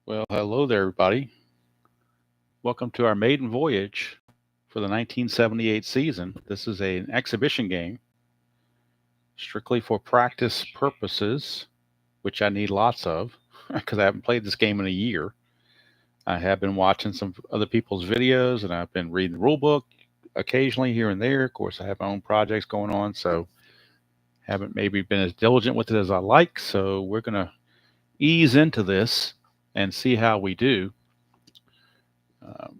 Well, hello there, everybody. Welcome to our maiden voyage for the 1978 season. This is an exhibition game, strictly for practice purposes, which I need lots of because I haven't played this game in a year. I have been watching some other people's videos and I've been reading the rule book occasionally here and there. Of course, I have my own projects going on, so haven't maybe been as diligent with it as I like. So we're going to ease into this and see how we do. Um,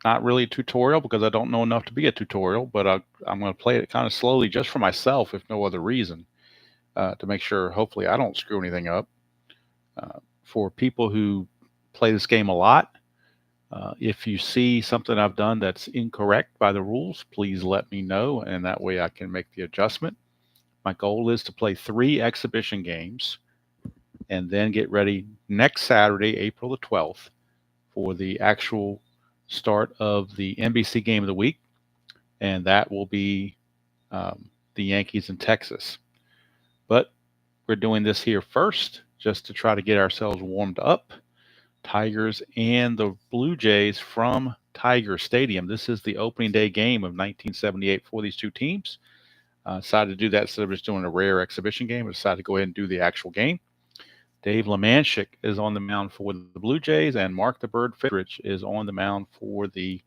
Not really a tutorial because I don't know enough to be a tutorial, but I'm going to play it kind of slowly just for myself, if no other reason, to make sure hopefully I don't screw anything up. For people who play this game a lot, if you see something I've done that's incorrect by the rules, please let me know, and that way I can make the adjustment. My goal is to play 3 exhibition games and then get ready next Saturday, April the 12th, for the actual start of the NBC game of the week, and that will be the Yankees in Texas. But we're doing this here first just to try to get ourselves warmed up. Tigers and the Blue Jays from Tiger Stadium. This is the opening day game of 1978 for these two teams. Decided to do that instead of just doing a rare exhibition game. I decided to go ahead and do the actual game. Dave Lemanchik is on the mound for the Blue Jays, and Mark the Bird Fidrich is on the mound for the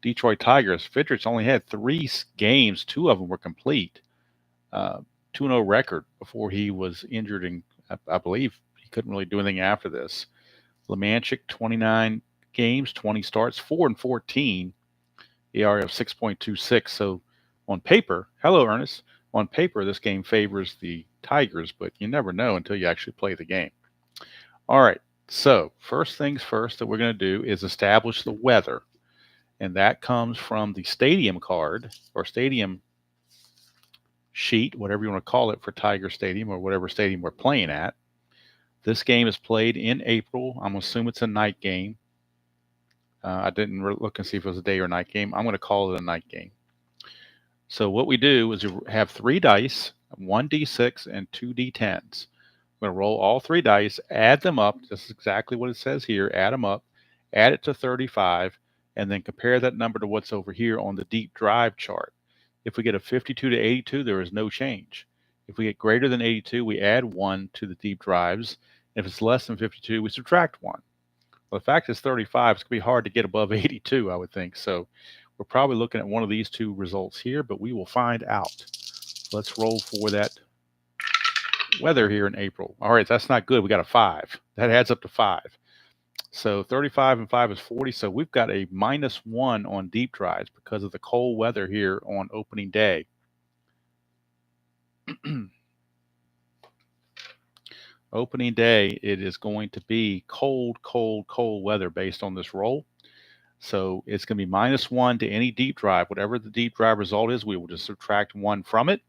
Detroit Tigers. Fidrich only had 3 games, 2 of them were complete. 2-0 record before he was injured, and I believe he couldn't really do anything after this. Lemanchik, 29 games, 20 starts, 4-14, ERA of 6.26. So on paper, hello, Ernest. On paper, this game favors the Tigers, but you never know until you actually play the game. All right, so first things first that we're going to do is establish the weather, and that comes from the stadium card or stadium sheet, whatever you want to call it, for Tiger Stadium or whatever stadium we're playing at. This game is played in April. I'm going to assume it's a night game. I didn't look and see if it was a day or night game. I'm going to call it a night game. So what we do is we have 3 dice, 1d6 and 2d10s. I'm going to roll all 3 dice, add them up. This is exactly what it says here. Add them up, add it to 35, and then compare that number to what's over here on the deep drive chart. If we get a 52 to 82, there is no change. If we get greater than 82, we add 1 to the deep drives. If it's less than 52, we subtract 1. Well, the fact is 35, it's going to be hard to get above 82, I would think. So we're probably looking at one of these 2 results here, but we will find out. Let's roll for that weather here in April. All right, that's not good. We got a 5. That adds up to 5. So 35 and 5 is 40. So we've got a -1 on deep drives because of the cold weather here on opening day. Opening day, it is going to be cold, cold, cold weather based on this roll. So it's going to be -1 to any deep drive. Whatever the deep drive result is, we will just subtract 1 from it,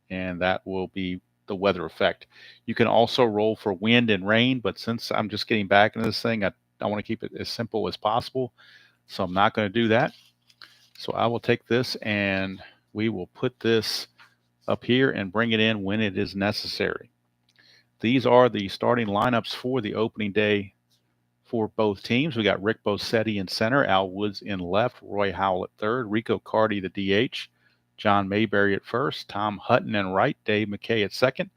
and that will be the weather effect. You can also roll for wind and rain, but since I'm just getting back into this thing, I want to keep it as simple as possible. So I'm not going to do that. So I will take this and we will put this up here and bring it in when it is necessary. These are the starting lineups for the opening day for both teams. We got Rick Bosetti in center, Al Woods in left, Roy Howell at third, Rico Carty the DH, John Mayberry at first, Tom Hutton in right, Dave McKay at second,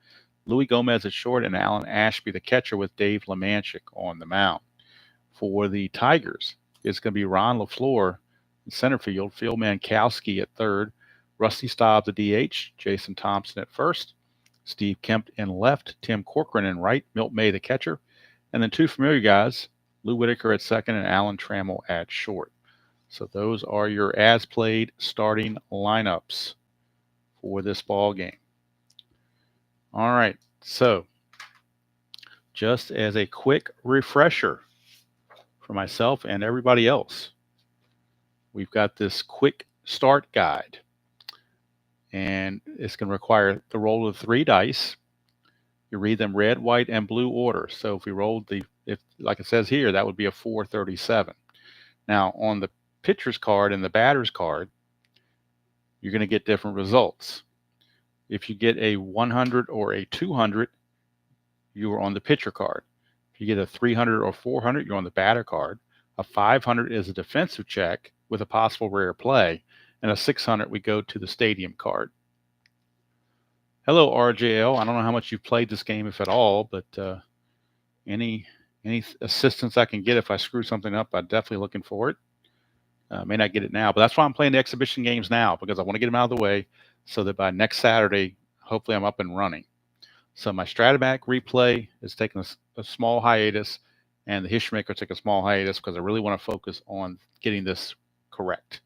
Louis Gomez at short, and Alan Ashby the catcher with Dave Lemanchik on the mound. For the Tigers, it's going to be Ron LaFleur in center field, Phil Mankowski at third, Rusty Staub the DH, Jason Thompson at first, Steve Kemp in left, Tim Corcoran in right, Milt May the catcher, and then 2 familiar guys, Lou Whitaker at second and Alan Trammell at short. So those are your as-played starting lineups for this ball game. All right, so just as a quick refresher for myself and everybody else, we've got this quick start guide, and it's going to require the roll of 3 dice. You read them red, white, and blue order. So if we rolled if like it says here, that would be a 437. Now on the pitcher's card and the batter's card, you're going to get different results. If you get a 100 or a 200, you are on the pitcher card. If you get a 300 or 400, you're on the batter card. A 500 is a defensive check with a possible rare play. And a 600, we go to the stadium card. Hello, RJL. I don't know how much you've played this game, if at all, but any assistance I can get if I screw something up, I'm definitely looking for it. May not get it now, but that's why I'm playing the exhibition games now, because I want to get them out of the way so that by next Saturday, hopefully I'm up and running. So my Stratomatic replay is taking a small hiatus, and the History Maker took a small hiatus because I really want to focus on getting this correct.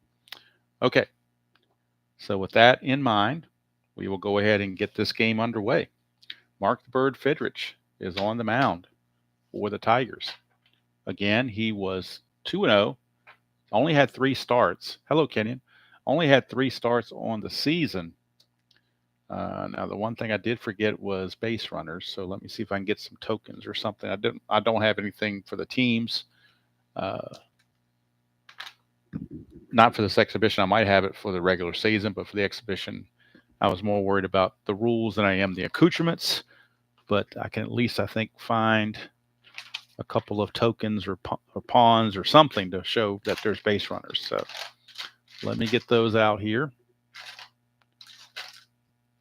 Okay, so with that in mind, we will go ahead and get this game underway. Mark the Bird Fidrich is on the mound for the Tigers. Again, he was 2-0, only had 3 starts. Hello, Kenyon. Only had 3 starts on the season. Now, the one thing I did forget was base runners. So let me see if I can get some tokens or something. I don't have anything for the teams. Not for this exhibition. I might have it for the regular season, but for the exhibition, I was more worried about the rules than I am the accoutrements. But I can at least, I think, find a couple of tokens or pawns or something to show that there's base runners. So let me get those out here.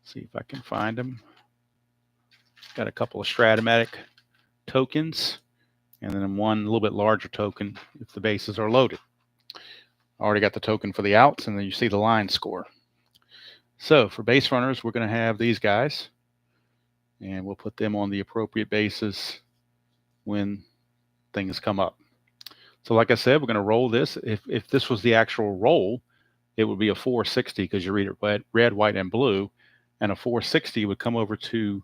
See if I can find them. Got a couple of Stratomatic tokens, and then one a little bit larger token if the bases are loaded. I already got the token for the outs, and then you see the line score. So for base runners, we're going to have these guys, and we'll put them on the appropriate bases when things come up. So like I said, we're going to roll this. If this was the actual roll, it would be a 460 because you read it red, white, and blue. And a 460 would come over to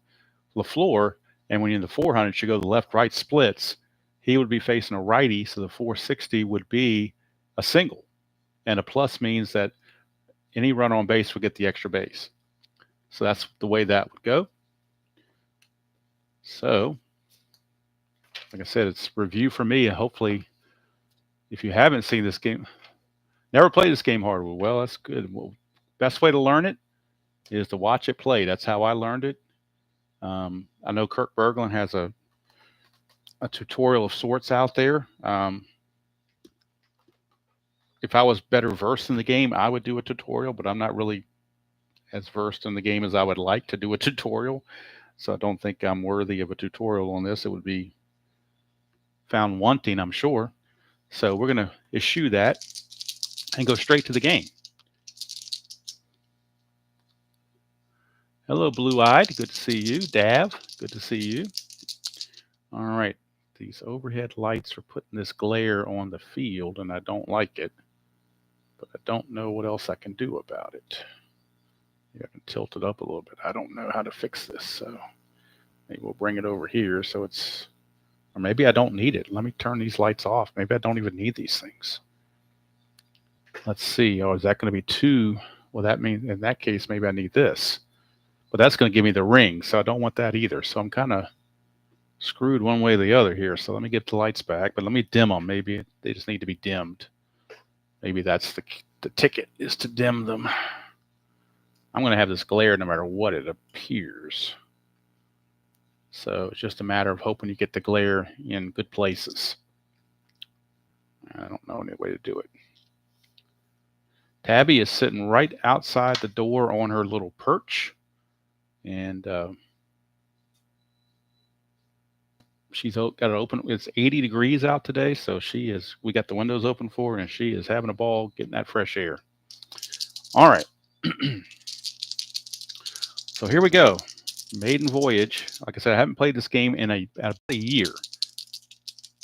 LaFleur, and when you're in the 400, you go to the left-right splits. He would be facing a righty, so the 460 would be a single. And a plus means that any runner on base would get the extra base. So that's the way that would go. So, like I said, it's review for me, and hopefully, if you haven't seen this game, never played this game hardwood, well, that's good. Well, best way to learn it is to watch it play. That's how I learned it. I know Kirk Berglund has a tutorial of sorts out there. If I was better versed in the game, I would do a tutorial, but I'm not really as versed in the game as I would like to do a tutorial. So I don't think I'm worthy of a tutorial on this. It would be found wanting, I'm sure. So we're going to eschew that and go straight to the game. Hello, Blue-Eyed. Good to see you. Dav, good to see you. All right. These overhead lights are putting this glare on the field, and I don't like it. But I don't know what else I can do about it. Maybe I can tilt it up a little bit. I don't know how to fix this, so maybe we'll bring it over here so it's, or maybe I don't need it. Let me turn these lights off. Maybe I don't even need these things. Let's see. Oh, is that going to be 2? Well, that means in that case, maybe I need this. But that's going to give me the ring, so I don't want that either. So I'm kind of screwed one way or the other here. So let me get the lights back, but let me dim them. Maybe they just need to be dimmed. Maybe that's the ticket, is to dim them. I'm going to have this glare no matter what it appears. So it's just a matter of hoping you get the glare in good places. I don't know any way to do it. Tabby is sitting right outside the door on her little perch. And she's got it open. It's 80 degrees out today, so we got the windows open for her, and she is having a ball getting that fresh air. All right. So here we go. Maiden voyage. Like I said, I haven't played this game in about a year.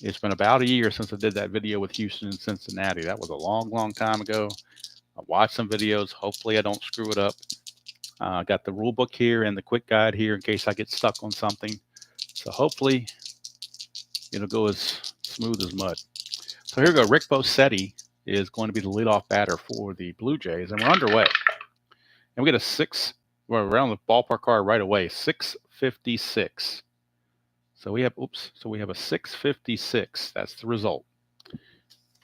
It's been about a year since I did that video with Houston and Cincinnati. That was a long, long time ago. I watched some videos. Hopefully I don't screw it up. I got the rule book here and the quick guide here in case I get stuck on something. So hopefully it'll go as smooth as mud. So here we go. Rick Bosetti is going to be the leadoff batter for the Blue Jays, and we're underway. And we get we're around the ballpark card right away, 656. So we have a 656. That's the result.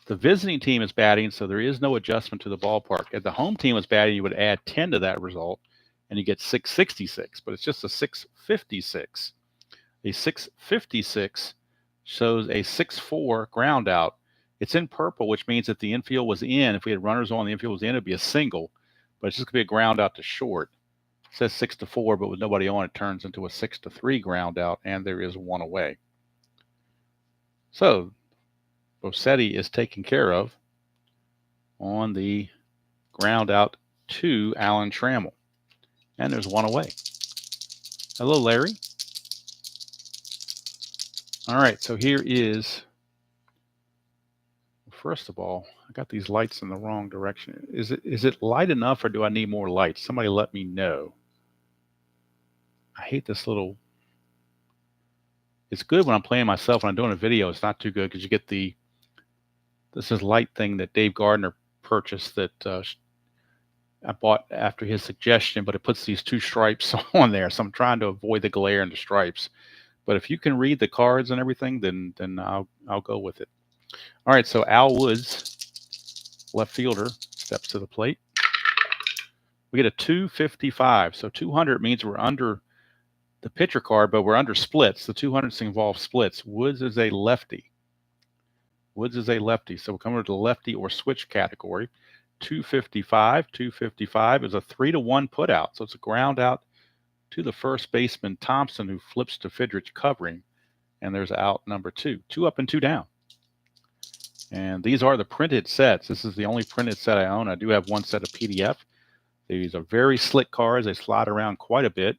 The visiting team is batting, so there is no adjustment to the ballpark. If the home team was batting, you would add 10 to that result, and you get 666, but it's just a 656. A 656 shows a 6-4 ground out. It's in purple, which means that the infield was in. If we had runners on, the infield was in, it'd be a single, but it's just gonna be a ground out to short. It says 6-4, but with nobody on, it turns into a 6-3 ground out, and there is one away. So Bosetti is taken care of on the ground out to Alan Trammell, and there's one away. Hello, Larry. All right, so here is, first of all, I got these lights in the wrong direction. Is it light enough, or do I need more lights? Somebody let me know. I hate this little, it's good when I'm playing myself. When I'm doing a video, it's not too good because you get this is light thing that Dave Gardner purchased that I bought after his suggestion, but it puts these 2 stripes on there. So I'm trying to avoid the glare and the stripes. But if you can read the cards and everything, then I'll go with it. All right, so Al Woods, left fielder, steps to the plate. We get a 255. So 200 means we're under the pitcher card, but we're under splits. The 200s involve splits. Woods is a lefty. Woods is a lefty. So we're coming to the lefty or switch category. 255. 255 is a 3-1 put out. So it's a ground out to the first baseman, Thompson, who flips to Fidrich covering. And there's out number 2. 2 up and 2 down. And these are the printed sets. This is the only printed set I own. I do have one set of PDF. These are very slick cards. They slide around quite a bit.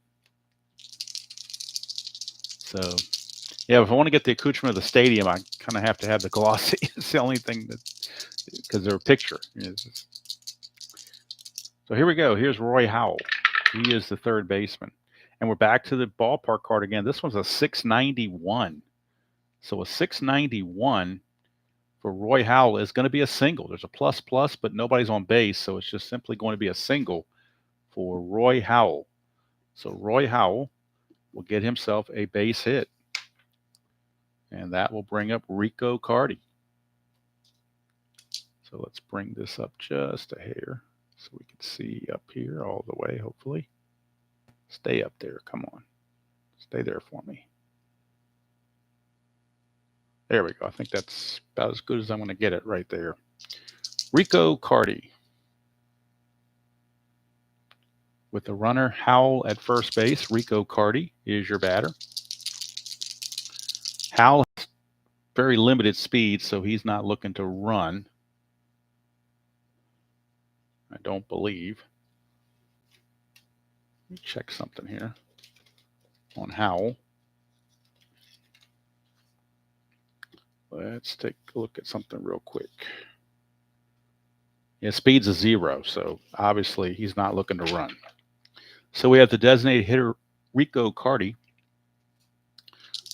So, yeah, if I want to get the accoutrement of the stadium, I kind of have to have the glossy. It's the only thing that, because they're a picture. So here we go. Here's Roy Howell. He is the third baseman. And we're back to the ballpark card again. This one's a 691. So a 691 for Roy Howell is going to be a single. There's a plus, but nobody's on base. So it's just simply going to be a single for Roy Howell. So Roy Howell will get himself a base hit. And that will bring up Rico Carty. So let's bring this up just a hair so we can see up here all the way, hopefully. Stay up there. Come on. Stay there for me. There we go. I think that's about as good as I'm going to get it right there. Rico Carty. With the runner Howell at first base, Rico Carty is your batter. Howell has very limited speed, so he's not looking to run. I don't believe. Let me check something here on Howell. Let's take a look at something real quick. Yeah, speed's a 0, so obviously he's not looking to run. So we have the designated hitter, Rico Carty.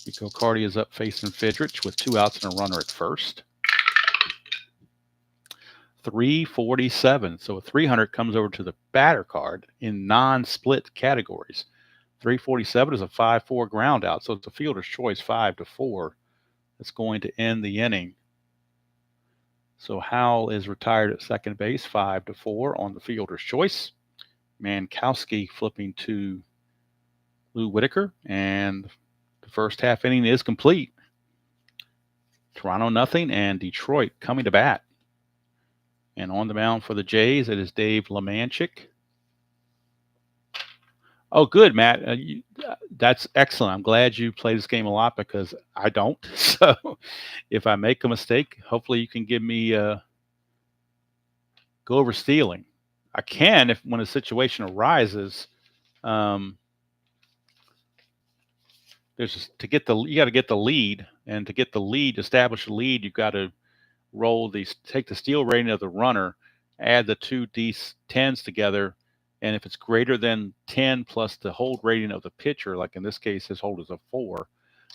Rico Carty is up facing Fidrich with 2 outs and a runner at first. 347. So a 300 comes over to the batter card in non-split categories. 347 is a 5-4 ground out. So it's a fielder's choice 5-4. That's going to end the inning. So Howell is retired at second base, 5-4 on the fielder's choice. Mankowski flipping to Lou Whitaker, and the first half inning is complete. Toronto nothing, and Detroit coming to bat. And on the mound for the Jays, it is Dave Lemanchik. Oh, good, Matt. That's excellent. I'm glad you play this game a lot because I don't. So if I make a mistake, hopefully you can give me go over stealing. I can if when a situation arises. There's to get the you got to get the lead, and to get the lead, establish the lead, you've got to take the steal rating of the runner, add the 2 D10s together, and if it's greater than 10 plus the hold rating of the pitcher, like in this case, his hold is a 4,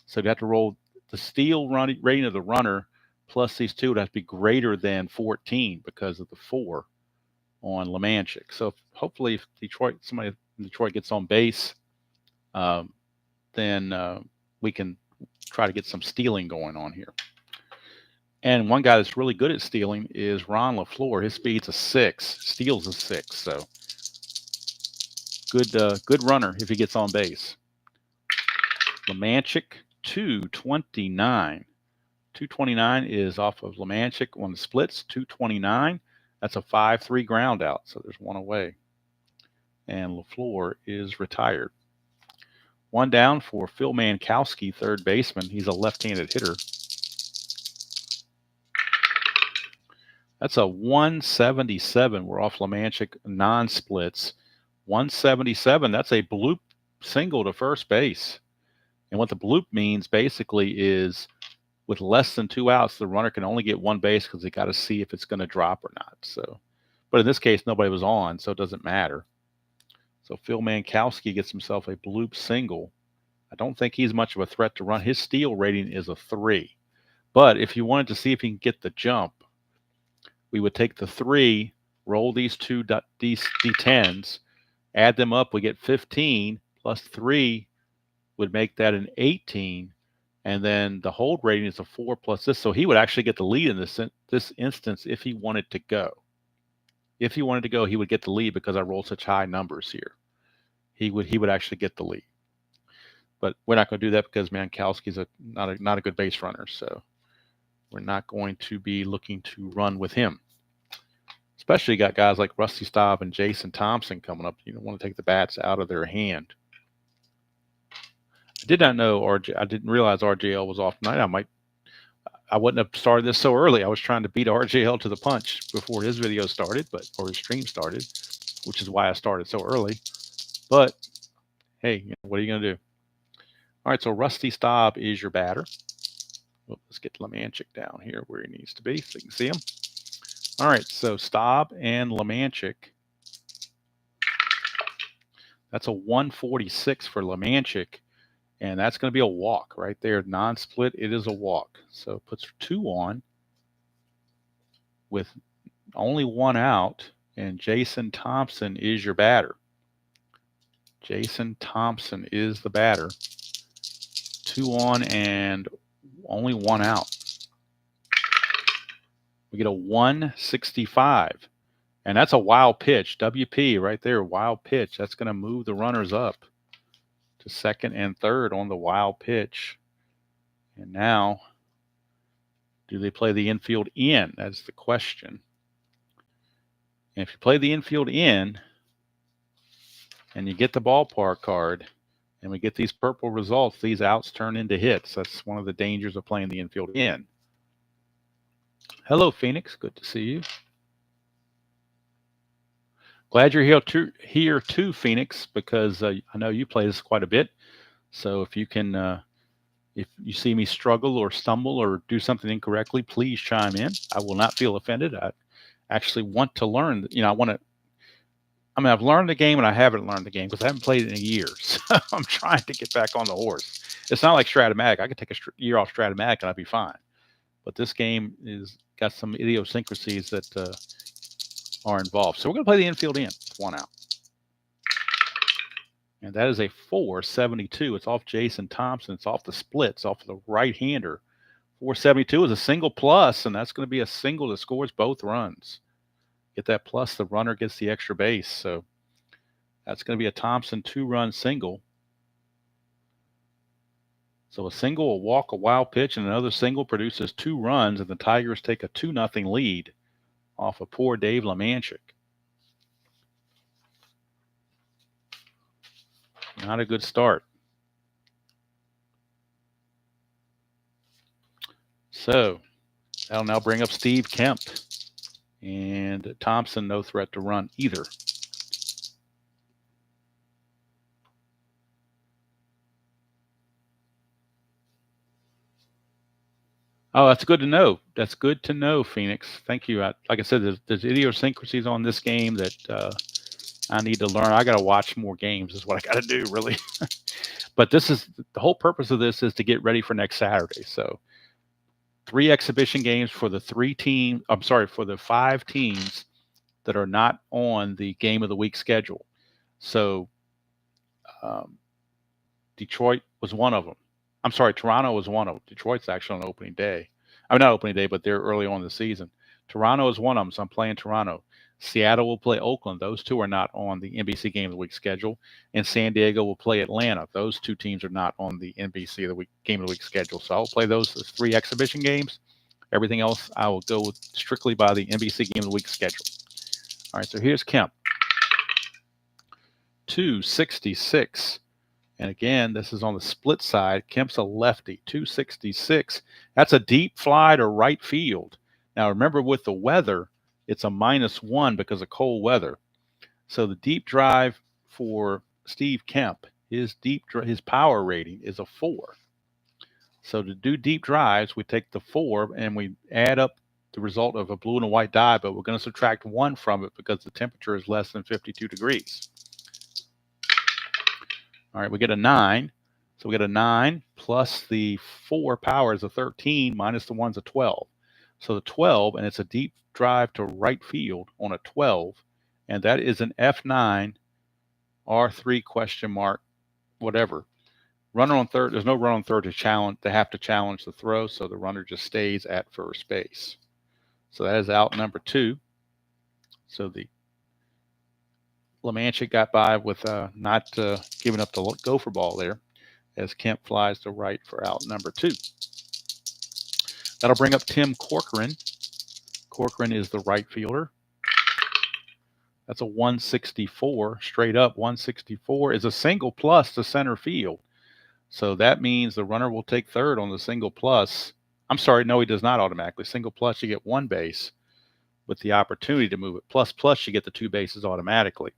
so you have to roll the steal rating of the runner plus these 2 would have to be greater than 14 because of the 4 on Lemanchik. So hopefully, if somebody in Detroit gets on base, then we can try to get some stealing going on here. And one guy that's really good at stealing is Ron LaFleur. His speed's a 6, steals a 6. So good runner if he gets on base. Lemanchik 229. 229 is off of Lemanchik on the splits. 229. That's a 5-3 ground out. So there's one away. And LaFleur is retired. One down for Phil Mankowski, third baseman. He's a left-handed hitter. That's a 177. We're off Lemanchik non-splits. 177. That's a bloop single to first base. And what the bloop means basically is with less than 2 outs, the runner can only get one base because they got to see if it's going to drop or not. So, but in this case, nobody was on, so it doesn't matter. So Phil Mankowski gets himself a bloop single. I don't think he's much of a threat to run. His steal rating is a 3. But if you wanted to see if he can get the jump, we would take the 3, roll these two D10s, add them up, we get 15, plus 3 would make that an 18. And then the hold rating is a 4 plus this. So he would actually get the lead in this instance if he wanted to go. If he wanted to go, he would get the lead because I rolled such high numbers here. He would actually get the lead. But we're not going to do that because Mankowski's not a good base runner. So we're not going to be looking to run with him. Especially got guys like Rusty Staub and Jason Thompson coming up. You don't want to take the bats out of their hand. I did not know I didn't realize RJL was off tonight. I wouldn't have started this so early. I was trying to beat RJL to the punch before his video started, or his stream started, which is why I started so early. But hey, what are you going to do? All right, so Rusty Staub is your batter. Well, let's get Lemanchik down here where he needs to be so you can see him. All right, so Staub and Lemanchik. That's a 146 for Lemanchik, and that's going to be a walk right there. Non-split, it is a walk. So it puts 2 on with only 1 out, and Jason Thompson is your batter. Jason Thompson is the batter. 2 on and only 1 out. We get a 165. And that's a wild pitch. WP right there, wild pitch. That's going to move the runners up to second and third on the wild pitch. And now, do they play the infield in? That's the question. And if you play the infield in and you get the ballpark card and we get these purple results, these outs turn into hits. That's one of the dangers of playing the infield in. Hello, Phoenix. Good to see you. Glad you're here too, Phoenix, because I know you play this quite a bit. So if you can, if you see me struggle or stumble or do something incorrectly, please chime in. I will not feel offended. I actually want to learn. I've learned the game and I haven't learned the game because I haven't played it in a year. So I'm trying to get back on the horse. It's not like Stratomatic. I could take a year off Stratomatic and I'd be fine. But this game is got some idiosyncrasies that are involved. So we're going to play the infield in, 1 out. And that is a 472. It's off Jason Thompson. It's off the splits, off the right-hander. 472 is a single plus, and that's going to be a single that scores both runs. Get that plus, the runner gets the extra base. So that's going to be a Thompson 2-run single. So a single, a walk, a wild pitch, and another single produces 2 runs, and the Tigers take a 2-0 lead off of poor Dave Lemanchik. Not a good start. So that'll now bring up Steve Kemp. And Thompson, no threat to run either. Oh, that's good to know. That's good to know, Phoenix. Thank you. Like I said, there's idiosyncrasies on this game that I need to learn. I got to watch more games is what I got to do, really. But this is the whole purpose of this is to get ready for next Saturday. So 3 exhibition games for the 5 teams that are not on the game of the week schedule. So Detroit was one of them. I'm sorry, Toronto was one of them. Detroit's actually on opening day. I mean, not opening day, but they're early on in the season. Toronto is one of them, so I'm playing Toronto. Seattle will play Oakland. Those two are not on the NBC Game of the Week schedule. And San Diego will play Atlanta. Those two teams are not on the NBC of the Week Game of the Week schedule. So I'll play those as 3 exhibition games. Everything else I will go with strictly by the NBC Game of the Week schedule. All right, so here's Kemp. 266. And again, this is on the split side. Kemp's a lefty, 266. That's a deep fly to right field. Now, remember with the weather, it's a -1 because of cold weather. So the deep drive for Steve Kemp, his power rating is a 4. So to do deep drives, we take the 4 and we add up the result of a blue and a white die, but we're going to subtract 1 from it because the temperature is less than 52 degrees. All right, we get a 9. So we get a 9 plus the 4 power is a 13 minus the 1's a 12. So the 12, and it's a deep drive to right field on a 12, and that is an F9, R3 question mark, whatever. Runner on third, there's no run on third to have to challenge the throw, so the runner just stays at first base. So that is out number 2. So the LaMantia got by with not giving up the gopher ball there as Kemp flies to right for out number 2. That'll bring up Tim Corcoran. Corcoran is the right fielder. That's a 164, straight up 164 is a single plus to center field. So that means the runner will take third on the single plus. I'm sorry, no, he does not automatically. Single plus, you get 1 base with the opportunity to move it. Plus, you get the 2 bases automatically.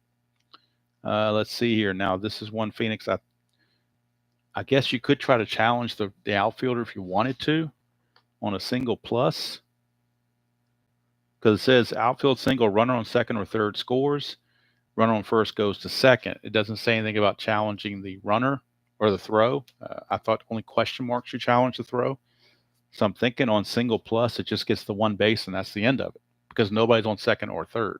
Let's see here. Now, this is one Phoenix. I guess you could try to challenge the outfielder if you wanted to on a single plus, because it says outfield single, runner on second or third scores, runner on first goes to second. It doesn't say anything about challenging the runner or the throw. I thought only question marks should challenge the throw. So I'm thinking on single plus, it just gets the 1 base and that's the end of it because nobody's on second or third.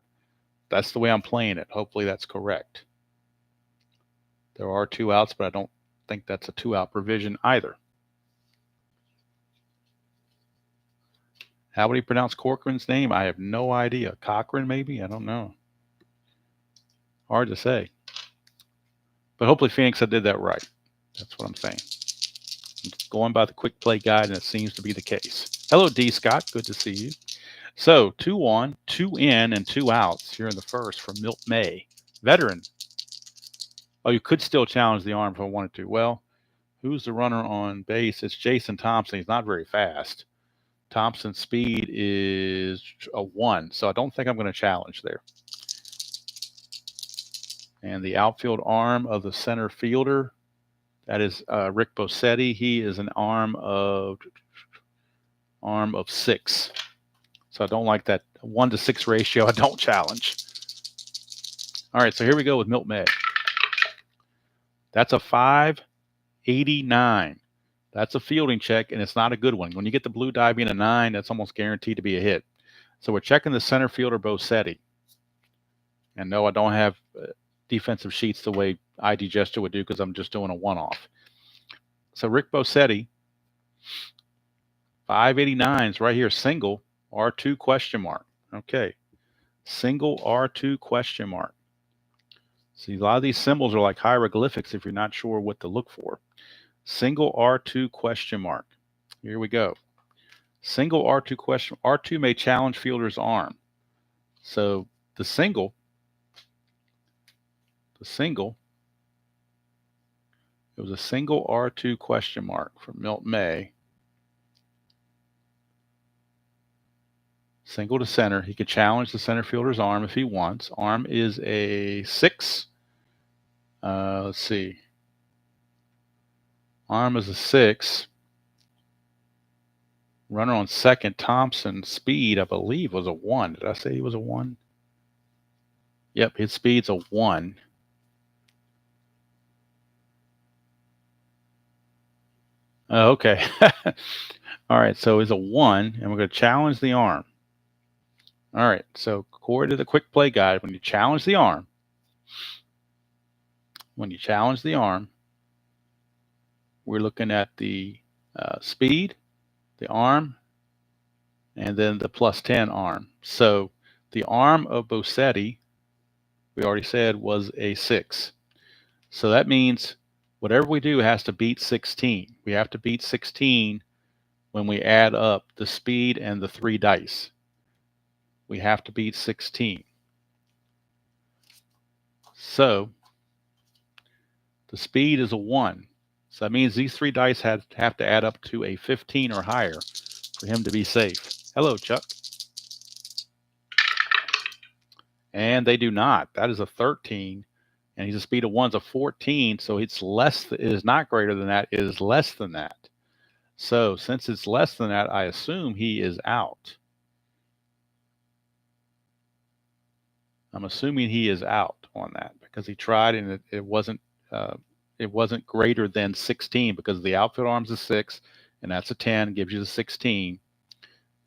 That's the way I'm playing it. Hopefully that's correct. There are 2 outs, but I don't think that's a 2-out provision either. How would he pronounce Corcoran's name? I have no idea. Cochran, maybe? I don't know. Hard to say. But hopefully Phoenix, I did that right. That's what I'm saying. I'm going by the quick play guide, and it seems to be the case. Hello, D. Scott. Good to see you. So 2 on, 2 in, and 2 outs here in the first for Milt May. Veteran. Oh, you could still challenge the arm if I wanted to. Well, who's the runner on base? It's Jason Thompson. He's not very fast. Thompson's speed is a 1, so I don't think I'm going to challenge there. And the outfield arm of the center fielder, that is Rick Bossetti. He is an arm of 6. So I don't like that 1-to-6 ratio. I don't challenge. All right, so here we go with Milt May. That's a 589. That's a fielding check, and it's not a good one. When you get the blue die being a 9, that's almost guaranteed to be a hit. So we're checking the center fielder, Bossetti. And no, I don't have defensive sheets the way ID Gesture would do because I'm just doing a one-off. So Rick Bossetti, 589s right here, single, R2 question mark. Okay, single R2 question mark. See, a lot of these symbols are like hieroglyphics if you're not sure what to look for. Single R2 question mark. Here we go. Single R2 question. R2 may challenge fielder's arm. So the single, it was a single R2 question mark for Milt May. Single to center. He could challenge the center fielder's arm if he wants. Arm is a 6. Let's see. Arm is a 6. Runner on second, Thompson. Speed, I believe, was a 1. Did I say he was a 1? Yep, his speed's a 1. Okay. All right, so it's a 1, and we're going to challenge the arm. All right, so according to the quick play guide, when you challenge the arm, we're looking at the speed, the arm, and then the +10 arm. So The arm of Bosetti, we already said, was a 6. So that means whatever we do has to beat 16. We have to beat 16 when we add up the speed and the 3 dice. We have to beat 16. So the speed is a 1. So that means these 3 dice have to add up to a 15 or higher for him to be safe. Hello, Chuck. And they do not. That is a 13. And he's a speed of 1's a 14. So it is not greater than that. It is less than that. So since it's less than that, I assume he is out. I'm assuming he is out on that because he tried and it wasn't greater than 16 because the outfield arm's a 6 and that's a 10, gives you the 16.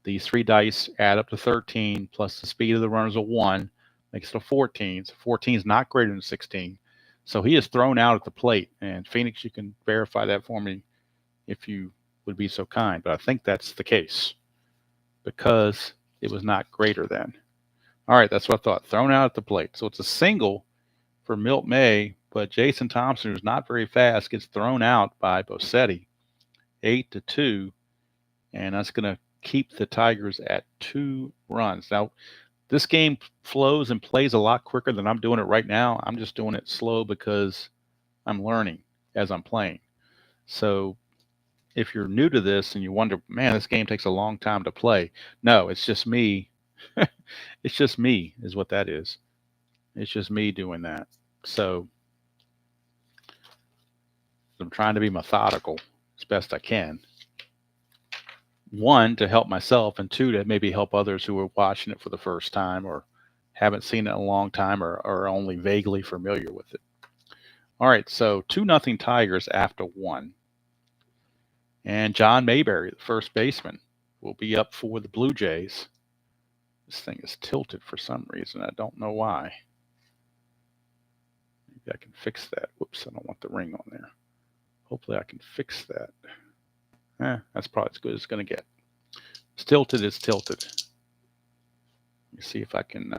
These 3 dice add up to 13 plus the speed of the runner's a 1, makes it a 14. So 14 is not greater than 16. So he is thrown out at the plate. And Phoenix, you can verify that for me if you would be so kind. But I think that's the case because it was not greater than. All right, that's what I thought. Thrown out at the plate. So it's a single for Milt May, but Jason Thompson, who's not very fast, gets thrown out by Bosetti, 8-2, and that's going to keep the Tigers at 2 runs. Now, this game flows and plays a lot quicker than I'm doing it right now. I'm just doing it slow because I'm learning as I'm playing. So if you're new to this and you wonder, man, this game takes a long time to play. No, it's just me. It's just me is what that is. It's just me doing that. So I'm trying to be methodical as best I can. 1, to help myself, and 2, to maybe help others who are watching it for the first time or haven't seen it in a long time or are only vaguely familiar with it. All right, so 2-0 Tigers after 1. And John Mayberry, the first baseman, will be up for the Blue Jays. This thing is tilted for some reason. I don't know why. Maybe I can fix that. Whoops, I don't want the ring on there. Hopefully I can fix that. That's probably as good as it's going to get. It's tilted, it's tilted. Let me see if I can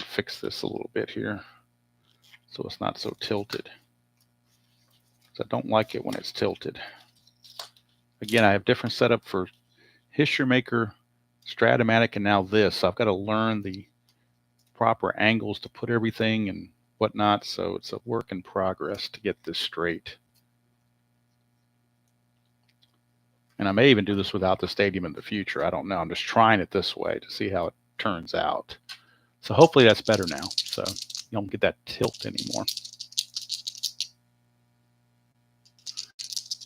fix this a little bit here so it's not so tilted. So I don't like it when it's tilted. Again, I have different setup for History Maker, Stratomatic, and now this. So I've got to learn the proper angles to put everything and whatnot. So it's a work in progress to get this straight. And I may even do this without the stadium in the future. I don't know. I'm just trying it this way to see how it turns out. So hopefully that's better now. So you don't get that tilt anymore.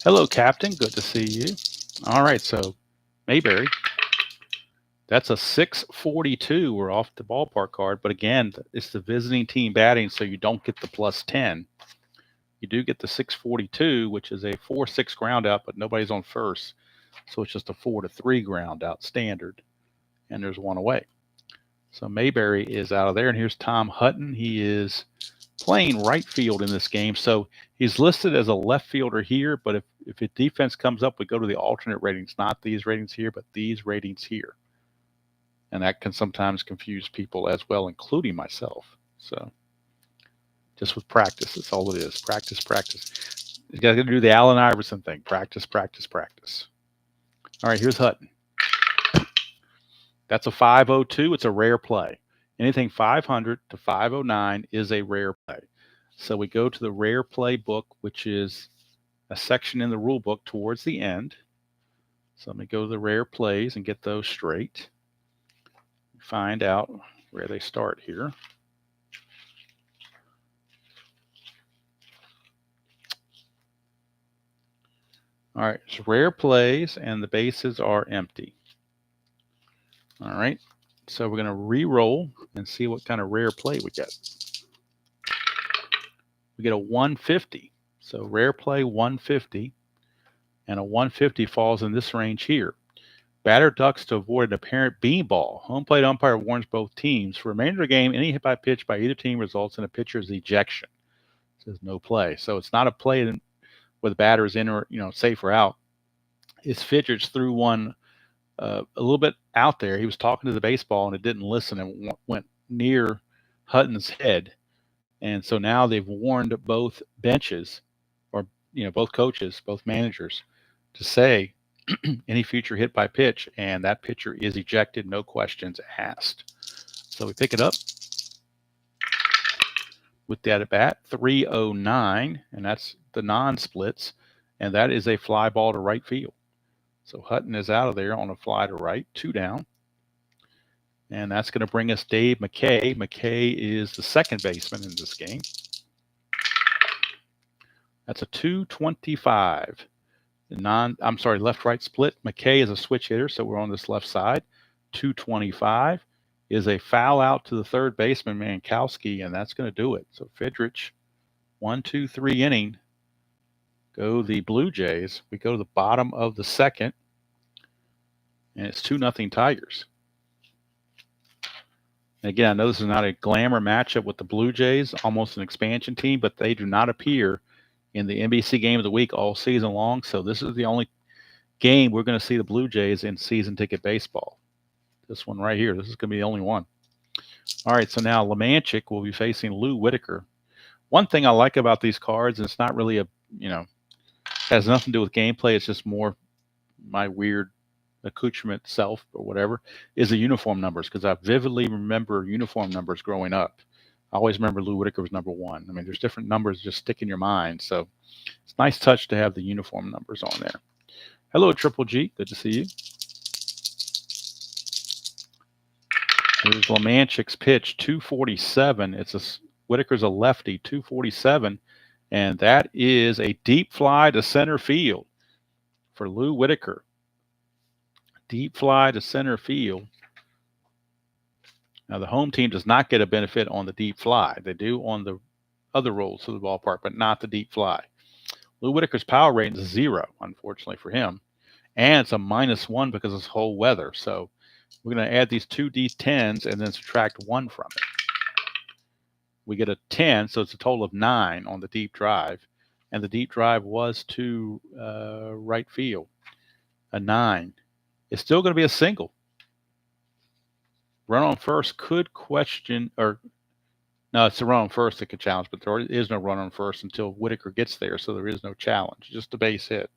Hello, Captain. Good to see you. All right, so Mayberry. That's a 642. We're off the ballpark card. But again, it's the visiting team batting, so you don't get the +10. You do get the 642, which is a 4-6 ground out, but nobody's on first. So it's just a 4-3 ground out standard. And there's 1 away. So Mayberry is out of there. And here's Tom Hutton. He is playing right field in this game. So he's listed as a left fielder here, but if a defense comes up, we go to the alternate ratings, not these ratings here, but these ratings here. And that can sometimes confuse people as well, including myself. So just with practice, that's all it is. Practice, practice. You got to do the Allen Iverson thing. Practice, practice, practice. All right, here's Hutton. That's a 502. It's a rare play. Anything 500 to 509 is a rare play. So we go to the rare play book, which is a section in the rule book towards the end. So let me go to the rare plays and get those straight. Find out where they start here. All right, it's rare plays and the bases are empty. All right, so we're going to re-roll and see what kind of rare play we get. We get a 150. So rare play 150, and a 150 falls in this range here. Batter ducks to avoid an apparent beanball. Home plate umpire warns both teams. For remainder of the game, any hit by pitch by either team results in a pitcher's ejection. It says no play. So it's not a play where the batter is in or safe or out. It's Fidgets threw one a little bit out there. He was talking to the baseball and it didn't listen and went near Hutton's head. And so now they've warned both benches, or both coaches, both managers, to say any future hit by pitch, and that pitcher is ejected, no questions asked. So we pick it up with that at bat, 309, and that's the non-splits, and that is a fly ball to right field. So Hutton is out of there on a fly to right, 2 down. And that's going to bring us Dave McKay. McKay is the second baseman in this game. That's a 225. Left-right split. McKay is a switch hitter, so we're on this left side. 225 is a foul out to the third baseman, Mankowski, and that's going to do it. So Fidrich, 1-2-3 inning. Go the Blue Jays. We go to the bottom of the second, and it's 2-0 Tigers. And again, I know this is not a glamour matchup with the Blue Jays, almost an expansion team, but they do not appear in the NBC Game of the Week all season long. So this is the only game we're going to see the Blue Jays in season ticket baseball. This one right here. This is going to be the only one. All right, so now Lemanchik will be facing Lou Whitaker. One thing I like about these cards, and it's not really has nothing to do with gameplay. It's just more my weird accoutrement self or whatever, is the uniform numbers, because I vividly remember uniform numbers growing up. I always remember Lou Whitaker was number 1. I mean, there's different numbers just stick in your mind. So it's a nice touch to have the uniform numbers on there. Hello, Triple G. Good to see you. Here's Lemanchik's pitch, 247. Whitaker's a lefty, 247. And that is a deep fly to center field for Lou Whitaker. Deep fly to center field. Now, the home team does not get a benefit on the deep fly. They do on the other rolls of the ballpark, but not the deep fly. Lou Whitaker's power rating is 0, unfortunately for him. And it's a -1 because of whole weather. So we're going to add these 2 D10s and then subtract 1 from it. We get a 10, so it's a total of 9 on the deep drive. And the deep drive was to right field, a 9. It's still going to be a single. Run on first could question, or no, it's the run on first that could challenge, but there is no run on first until Whitaker gets there, so there is no challenge. Just a base hit.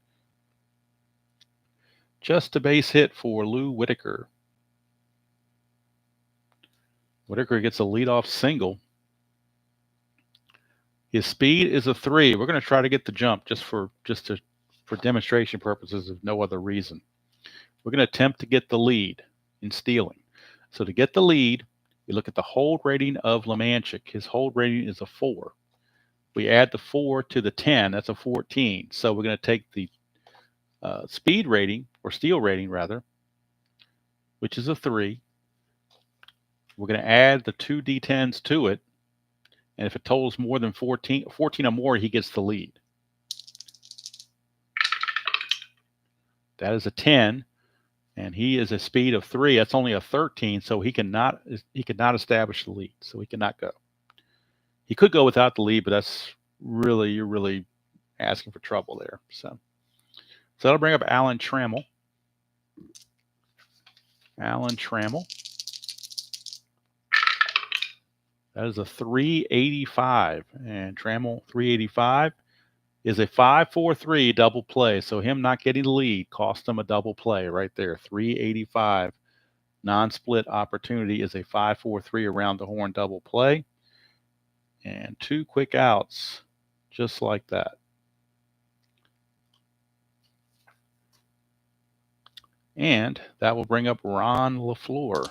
Just a base hit for Lou Whitaker. Whitaker gets a leadoff single. His speed is a 3. We're going to try to get the jump just for demonstration purposes, if no other reason. We're going to attempt to get the lead in stealing. So to get the lead, we look at the hold rating of Lemanchik. His hold rating is a 4. We add the 4 to the 10. That's a 14. So we're going to take the speed rating, or steal rating rather, which is a 3. We're going to add the 2 D10s to it. And if it totals more than 14 or more, he gets the lead. That is a 10. And he is a speed of 3. That's only a 13, so he could not establish the lead. So he cannot go. He could go without the lead, but you're really asking for trouble there. So that'll bring up Alan Trammell. Alan Trammell. That is a 385, and Trammell 385 is a 5-4-3 double play. So him not getting the lead cost him a double play right there. 385 non-split opportunity is a 5-4-3 around the horn double play. And 2 quick outs just like that. And that will bring up Ron LaFleur.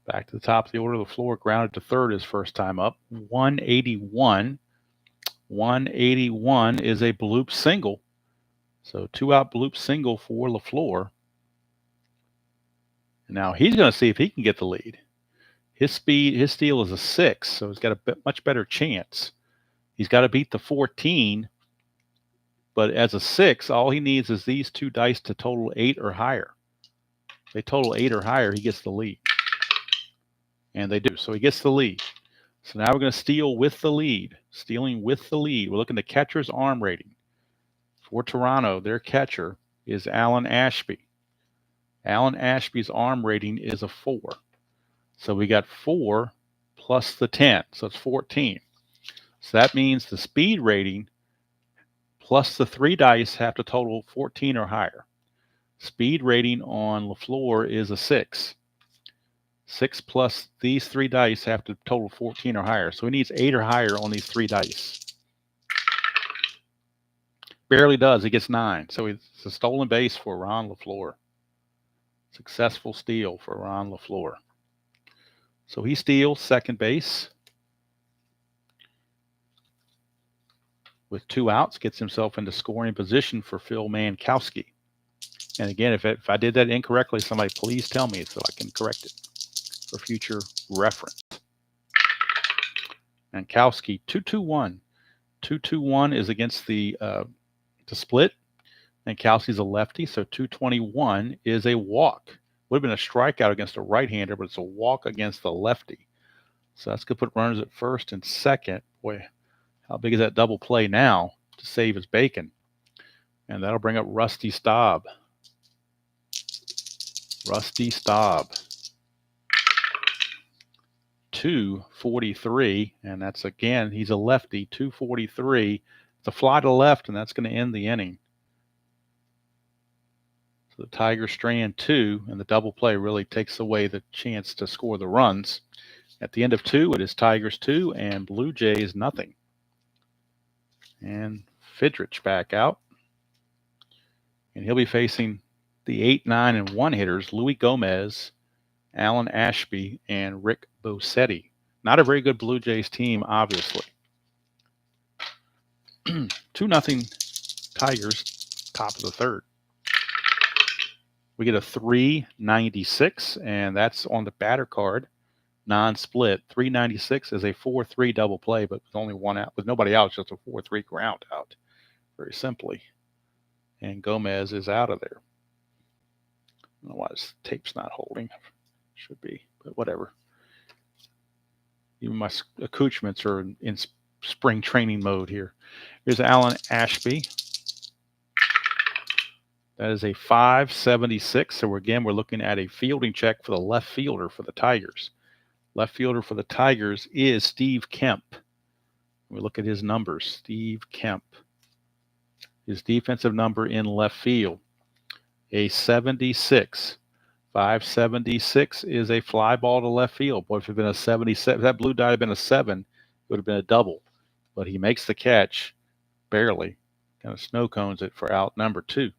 Back to the top of the order. LaFleur grounded to third his first time up. 181. 181 is a bloop single. So 2-out bloop single for LaFleur. Now he's going to see if he can get the lead. His steal is a 6, so he's got a much better chance. He's got to beat the 14, but as a 6, all he needs is these 2 dice to total 8 or higher. If they total 8 or higher, he gets the lead. And they do, so he gets the lead. So now we're going to steal with the lead. Stealing with the lead. We're looking at the catcher's arm rating. For Toronto, their catcher is Alan Ashby. Alan Ashby's arm rating is a 4. So we got 4 plus the 10, so it's 14. So that means the speed rating plus the 3 dice have to total 14 or higher. Speed rating on LaFleur is a 6. 6 plus these 3 dice have to total 14 or higher. So he needs 8 or higher on these 3 dice. Barely does. He gets 9. So it's a stolen base for Ron LaFleur. Successful steal for Ron LaFleur. So he steals second base with 2 outs, gets himself into scoring position for Phil Mankowski. And again, if I did that incorrectly, somebody please tell me so I can correct it for future reference. Mankowski, 2-2-1. 2-2-1 is against the split. Mankowski's a lefty, so 221 is a walk. Would have been a strikeout against a right-hander, but it's a walk against the lefty. So that's going to put runners at first and second. Boy, how big is that double play now to save his bacon? And that'll bring up Rusty Staub. Rusty Staub. 243, and that's again, he's a lefty, 243. It's a fly to left, and that's going to end the inning. So the Tigers strand 2, and the double play really takes away the chance to score the runs. At the end of 2, it is Tigers 2 and Blue Jays nothing. And Fidrich back out. And he'll be facing the 8, 9, and 1 hitters, Louis Gomez, Alan Ashby, and Rick Bosetti. Not a very good Blue Jays team, obviously. 2-0 Tigers, top of the third. We get a 396, and that's on the batter card, non-split. 396 is a 4-3 double play, but with only 1 out, with nobody out, it's just a 4-3 ground out, very simply. And Gomez is out of there. I don't know why this tape's not holding. Should be, but whatever. Even my accoutrements are in spring training mode here. Here's Alan Ashby. That is a 576. So we're looking at a fielding check for the left fielder for the Tigers. Left fielder for the Tigers is Steve Kemp. We look at his numbers. Steve Kemp. His defensive number in left field, a 76. 576 is a fly ball to left field. Boy, if it had been a 77, if that blue dot had been a 7, it would have been a double. But he makes the catch, barely. Kind of snow cones it for out number 2.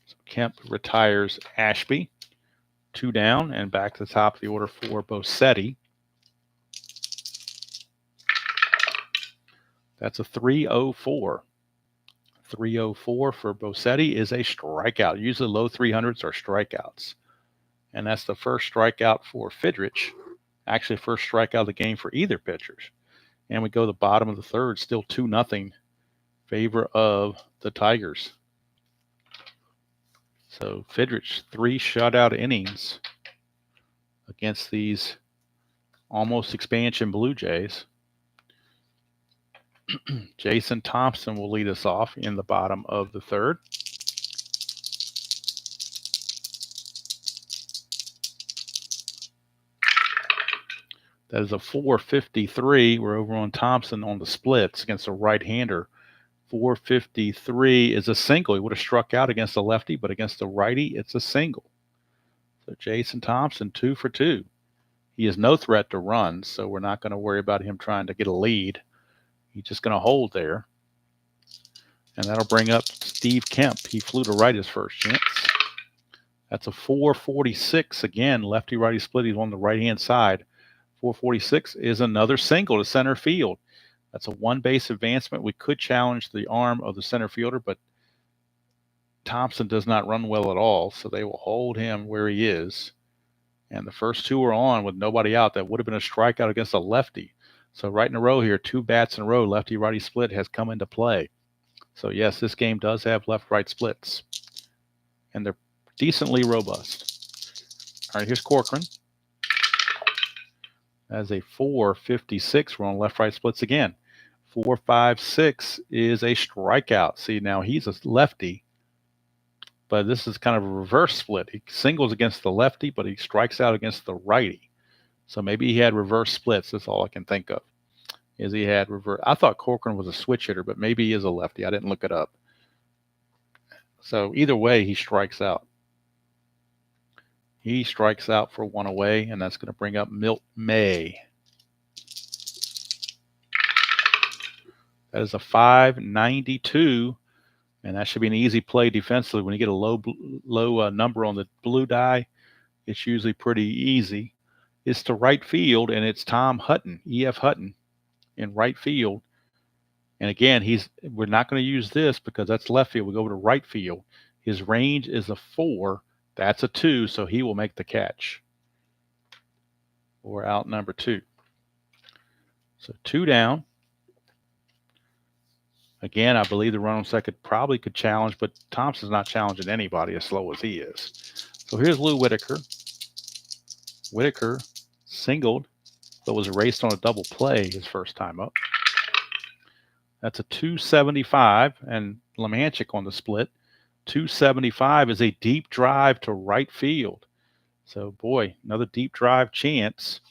So Kemp retires Ashby. 2 down, and back to the top of the order for Bosetti. That's a 304. 304 for Bosetti is a strikeout. Usually low 300s are strikeouts. And that's the first strikeout for Fidrich. Actually, first strikeout of the game for either pitchers. And we go to the bottom of the third, still 2-0 favor of the Tigers. So Fidrich, 3 shutout innings against these almost expansion Blue Jays. Jason Thompson will lead us off in the bottom of the third. That is a 453. We're over on Thompson on the splits against a right-hander. 453 is a single. He would have struck out against the lefty, but against the righty, it's a single. So Jason Thompson, 2 for 2. He is no threat to runs, so we're not going to worry about him trying to get a lead. He's just going to hold there. And that'll bring up Steve Kemp. He flew to right his first chance. That's a 446. Again, lefty-righty split. He's on the right-hand side. 446 is another single to center field. That's a 1-base advancement. We could challenge the arm of the center fielder, but Thompson does not run well at all, so they will hold him where he is. And the first 2 are on with nobody out. That would have been a strikeout against a lefty. So right in a row here, 2 bats in a row, lefty-righty split has come into play. So yes, this game does have left-right splits. And they're decently robust. All right, here's Corcoran. As a 456, we're on left-right splits again. 4, 5, 6 is a strikeout. See, now he's a lefty, but this is kind of a reverse split. He singles against the lefty, but he strikes out against the righty. So maybe he had reverse splits. That's all I can think of. Is he had reverse? I thought Corcoran was a switch hitter, but maybe he is a lefty. I didn't look it up. So either way, he strikes out. He strikes out for 1 away, and that's going to bring up Milt May. That is a 592, and that should be an easy play defensively. When you get a low number on the blue die, it's usually pretty easy. It's to right field, and it's Tom Hutton, E.F. Hutton, in right field. And again, we're not going to use this because that's left field. We go over to right field. His range is a 4. That's a 2, so he will make the catch. Or out number 2. So 2 down. Again, I believe the run on second probably could challenge, but Thompson's not challenging anybody as slow as he is. So here's Lou Whitaker. Whitaker singled, but was erased on a double play his first time up. That's a 275, and Lemanchik on the split. 275 is a deep drive to right field. So, boy, another deep drive chance.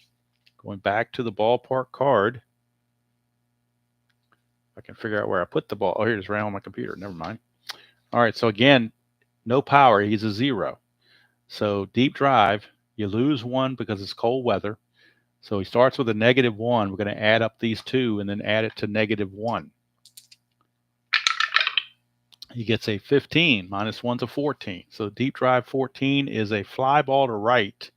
Going back to the ballpark card. I can figure out where I put the ball. Oh, here it is right on my computer. Never mind. All right, so again, no power. He's a 0. So deep drive, you lose 1 because it's cold weather. So he starts with a -1. We're going to add up these 2 and then add it to -1. He gets a 15. -1's a 14. So deep drive 14 is a fly ball to right.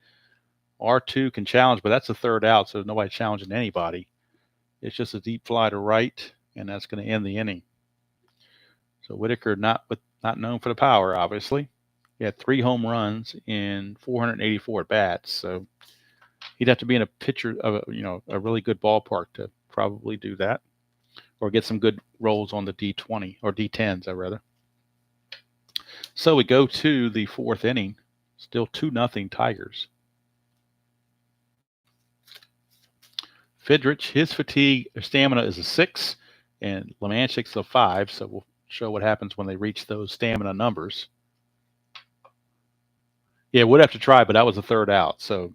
R2 can challenge, but that's a third out, so nobody challenging anybody. It's just a deep fly to right, and that's going to end the inning. So Whitaker not known for the power, obviously. He had 3 home runs in 484 at bats, so he'd have to be in a pitcher of a really good ballpark to probably do that, or get some good rolls on the D20 or D10s, rather. So we go to the 4th inning, still 2-0 Tigers. Fidrich, his stamina is a 6, and Lemanchik's a 5. So we'll show what happens when they reach those stamina numbers. Yeah, would have to try, but that was a third out. So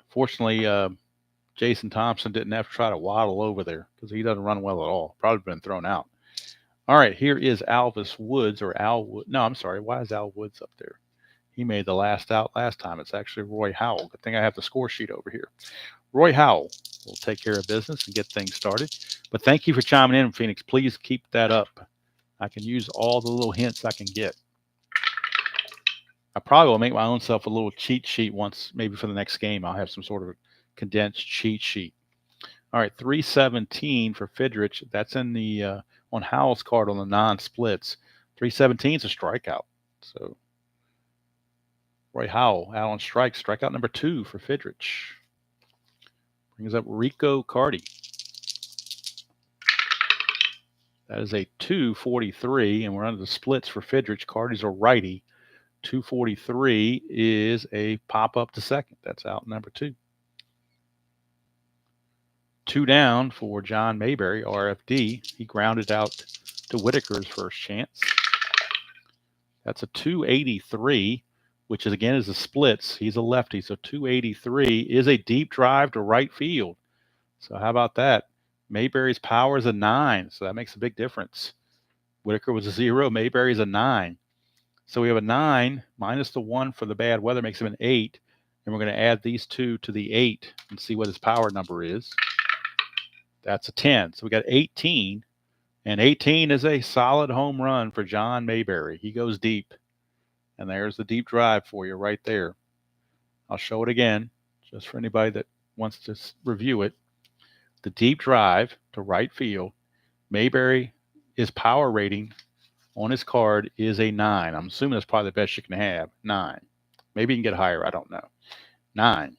fortunately, Jason Thompson didn't have to try to waddle over there because he doesn't run well at all. Probably been thrown out. All right, here is Alvis Woods, or Al Wood. No, I'm sorry. Why is Al Woods up there? He made the last out last time. It's actually Roy Howell. Good thing I have the score sheet over here. Roy Howell will take care of business and get things started. But thank you for chiming in, Phoenix. Please keep that up. I can use all the little hints I can get. I probably will make my own self a little cheat sheet once, maybe for the next game. I'll have some sort of condensed cheat sheet. All right, 317 for Fidrich. That's in the on Howell's card on the non-splits. 317 is a strikeout. So Roy Howell out on strikeout number 2 for Fidrich. Brings up Rico Cardi. That is a 243, and we're under the splits for Fidrich. Cardi's a righty. 243 is a pop-up to second. That's out number 2. 2 down for John Mayberry, RFD. He grounded out to Whitaker's first chance. That's a 283, which is, again, is a splits. He's a lefty, so 283 is a deep drive to right field. So how about that? Mayberry's power is a 9, so that makes a big difference. Whitaker was a 0. Mayberry's a 9. So we have a 9 minus the 1 for the bad weather makes him an 8. And we're going to add these 2 to the 8 and see what his power number is. That's a 10. So we got 18. And 18 is a solid home run for John Mayberry. He goes deep. And there's the deep drive for you right there. I'll show it again, just for anybody that wants to review it. The deep drive to right field. Mayberry, his power rating on his card is a 9. I'm assuming that's probably the best you can have. 9. Maybe you can get higher. I don't know. 9.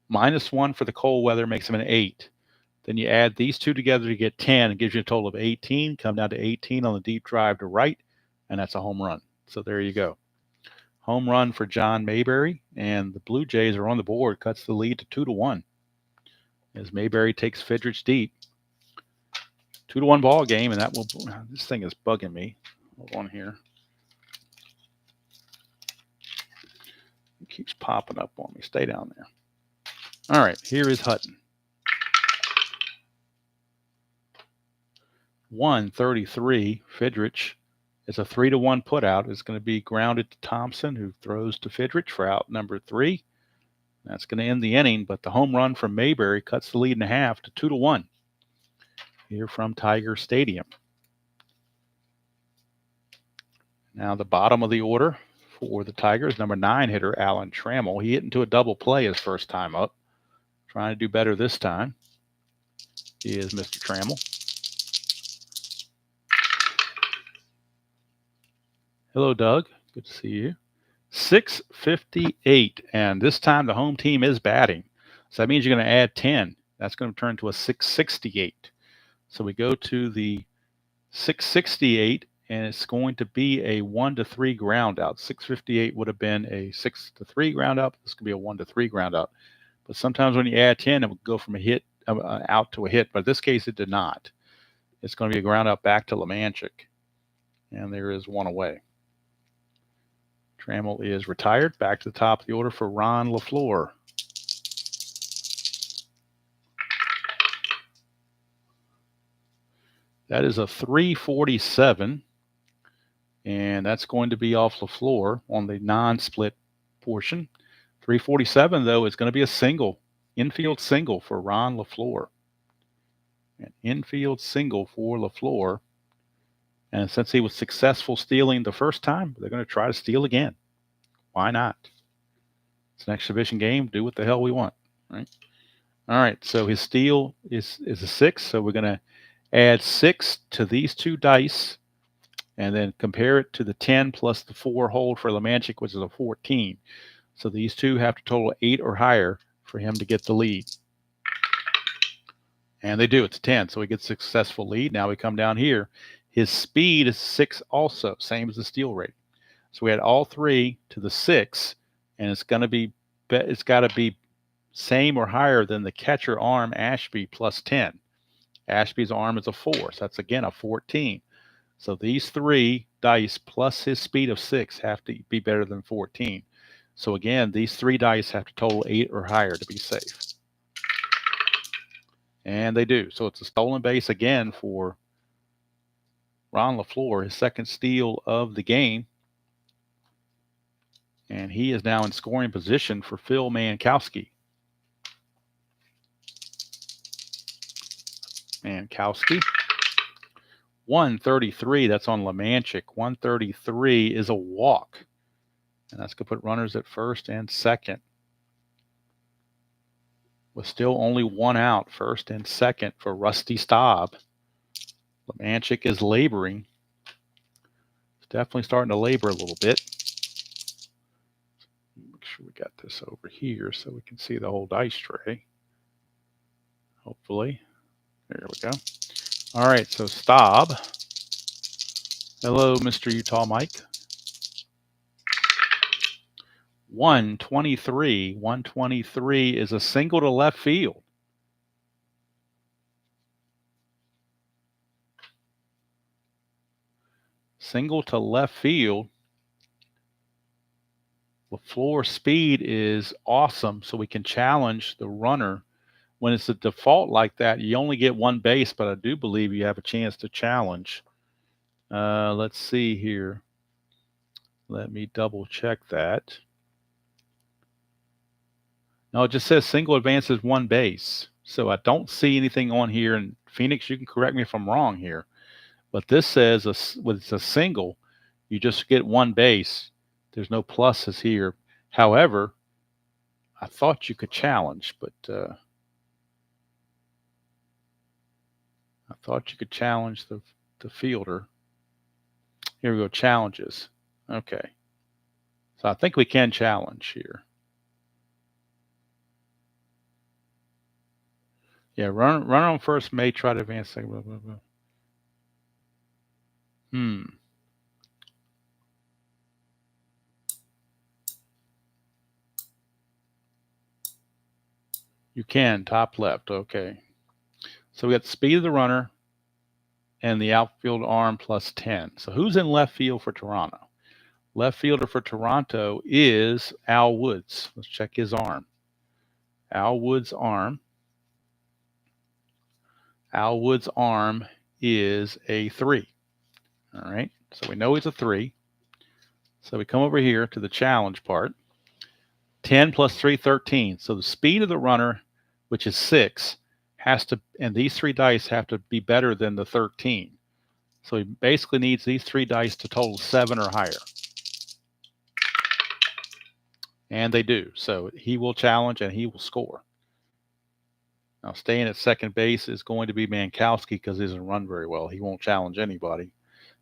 Minus 1 for the cold weather makes him an 8. Then you add these 2 together to get 10. It gives you a total of 18. Come down to 18 on the deep drive to right, and that's a home run. So there you go. Home run for John Mayberry, and the Blue Jays are on the board. Cuts the lead to 2-1 as Mayberry takes Fidrich deep. 2-1 ball game, and that will. This thing is bugging me. Hold on here. It keeps popping up on me. Stay down there. All right, here is Hutton. 133. Fidrich is a 3-1 putout. It's going to be grounded to Thompson, who throws to Fidrich for out number 3. That's going to end the inning, but the home run from Mayberry cuts the lead in half to 2-1 here from Tiger Stadium. Now the bottom of the order for the Tigers, number 9 hitter Alan Trammell. He hit into a double play his first time up. Trying to do better this time. He is Mr. Trammell. Hello, Doug. Good to see you. 658, and this time the home team is batting. So that means you're going to add 10. That's going to turn to a 668. So we go to the 668, and it's going to be a 1-3 ground out. 658 would have been a 6-3 ground out. This could be a 1-3 ground out. But sometimes when you add 10, it would go from a hit out to a hit. But in this case, it did not. It's going to be a ground out back to Lemanchik. And there is one away. Trammell is retired. Back to the top of the order for Ron LaFleur. That is a 347. And that's going to be off LaFleur on the non-split portion. 347, though, is going to be a single, infield single for Ron LaFleur. An infield single for LaFleur. And since he was successful stealing the first time, they're going to try to steal again. Why not? It's an exhibition game. Do what the hell we want, right? All right, so his steal is a 6. So we're going to add 6 to these 2 dice and then compare it to the 10 plus the 4 hold for Lemanchik, which is a 14. So these 2 have to total 8 or higher for him to get the lead. And they do. It's 10, so he gets a successful lead. Now we come down here. His speed is 6 also, same as the steal rating. So we had all 3 to the 6, and it's got to be same or higher than the catcher arm Ashby plus 10. Ashby's arm is a 4, so that's again a 14. So these 3 dice plus his speed of 6 have to be better than 14. So again, these 3 dice have to total 8 or higher to be safe. And they do. So it's a stolen base again for Ron LaFleur, his second steal of the game. And he is now in scoring position for Phil Mankowski. Mankowski. 133, that's on Lemanchik. 133 is a walk. And that's going to put runners at first and second. With still only 1 out, first and second for Rusty Staub. Lemanchik is laboring. It's definitely starting to labor a little bit. Make sure we got this over here so we can see the whole dice tray. Hopefully. There we go. All right, so Staub. Hello, Mr. Utah Mike. 123. 123 is a single to left field. Single to left field. LaFleur's speed is awesome, so we can challenge the runner. When it's a default like that, you only get 1 base, but I do believe you have a chance to challenge. Let's see here. Let me double check that. No, it just says single advances 1 base. So I don't see anything on here. And Phoenix, you can correct me if I'm wrong here. But this says it's a single, you just get 1 base. There's no pluses here. However, I thought you could challenge, but I thought you could challenge the fielder. Here we go, challenges. Okay. So I think we can challenge here. Yeah, run on first may try to advance second. Blah, blah, blah. You can, top left. Okay. So we got the speed of the runner, and the outfield arm plus 10. So who's in left field for Toronto? Left fielder for Toronto is Al Woods. Let's check his arm. Al Woods' arm. Al Woods' arm is a 3. All right, so we know he's a 3. So we come over here to the challenge part. 10 plus 3, 13. So the speed of the runner, which is 6, has to, and these 3 dice have to be better than the 13. So he basically needs these 3 dice to total 7 or higher. And they do. So he will challenge and he will score. Now, staying at second base is going to be Mankowski because he doesn't run very well. He won't challenge anybody.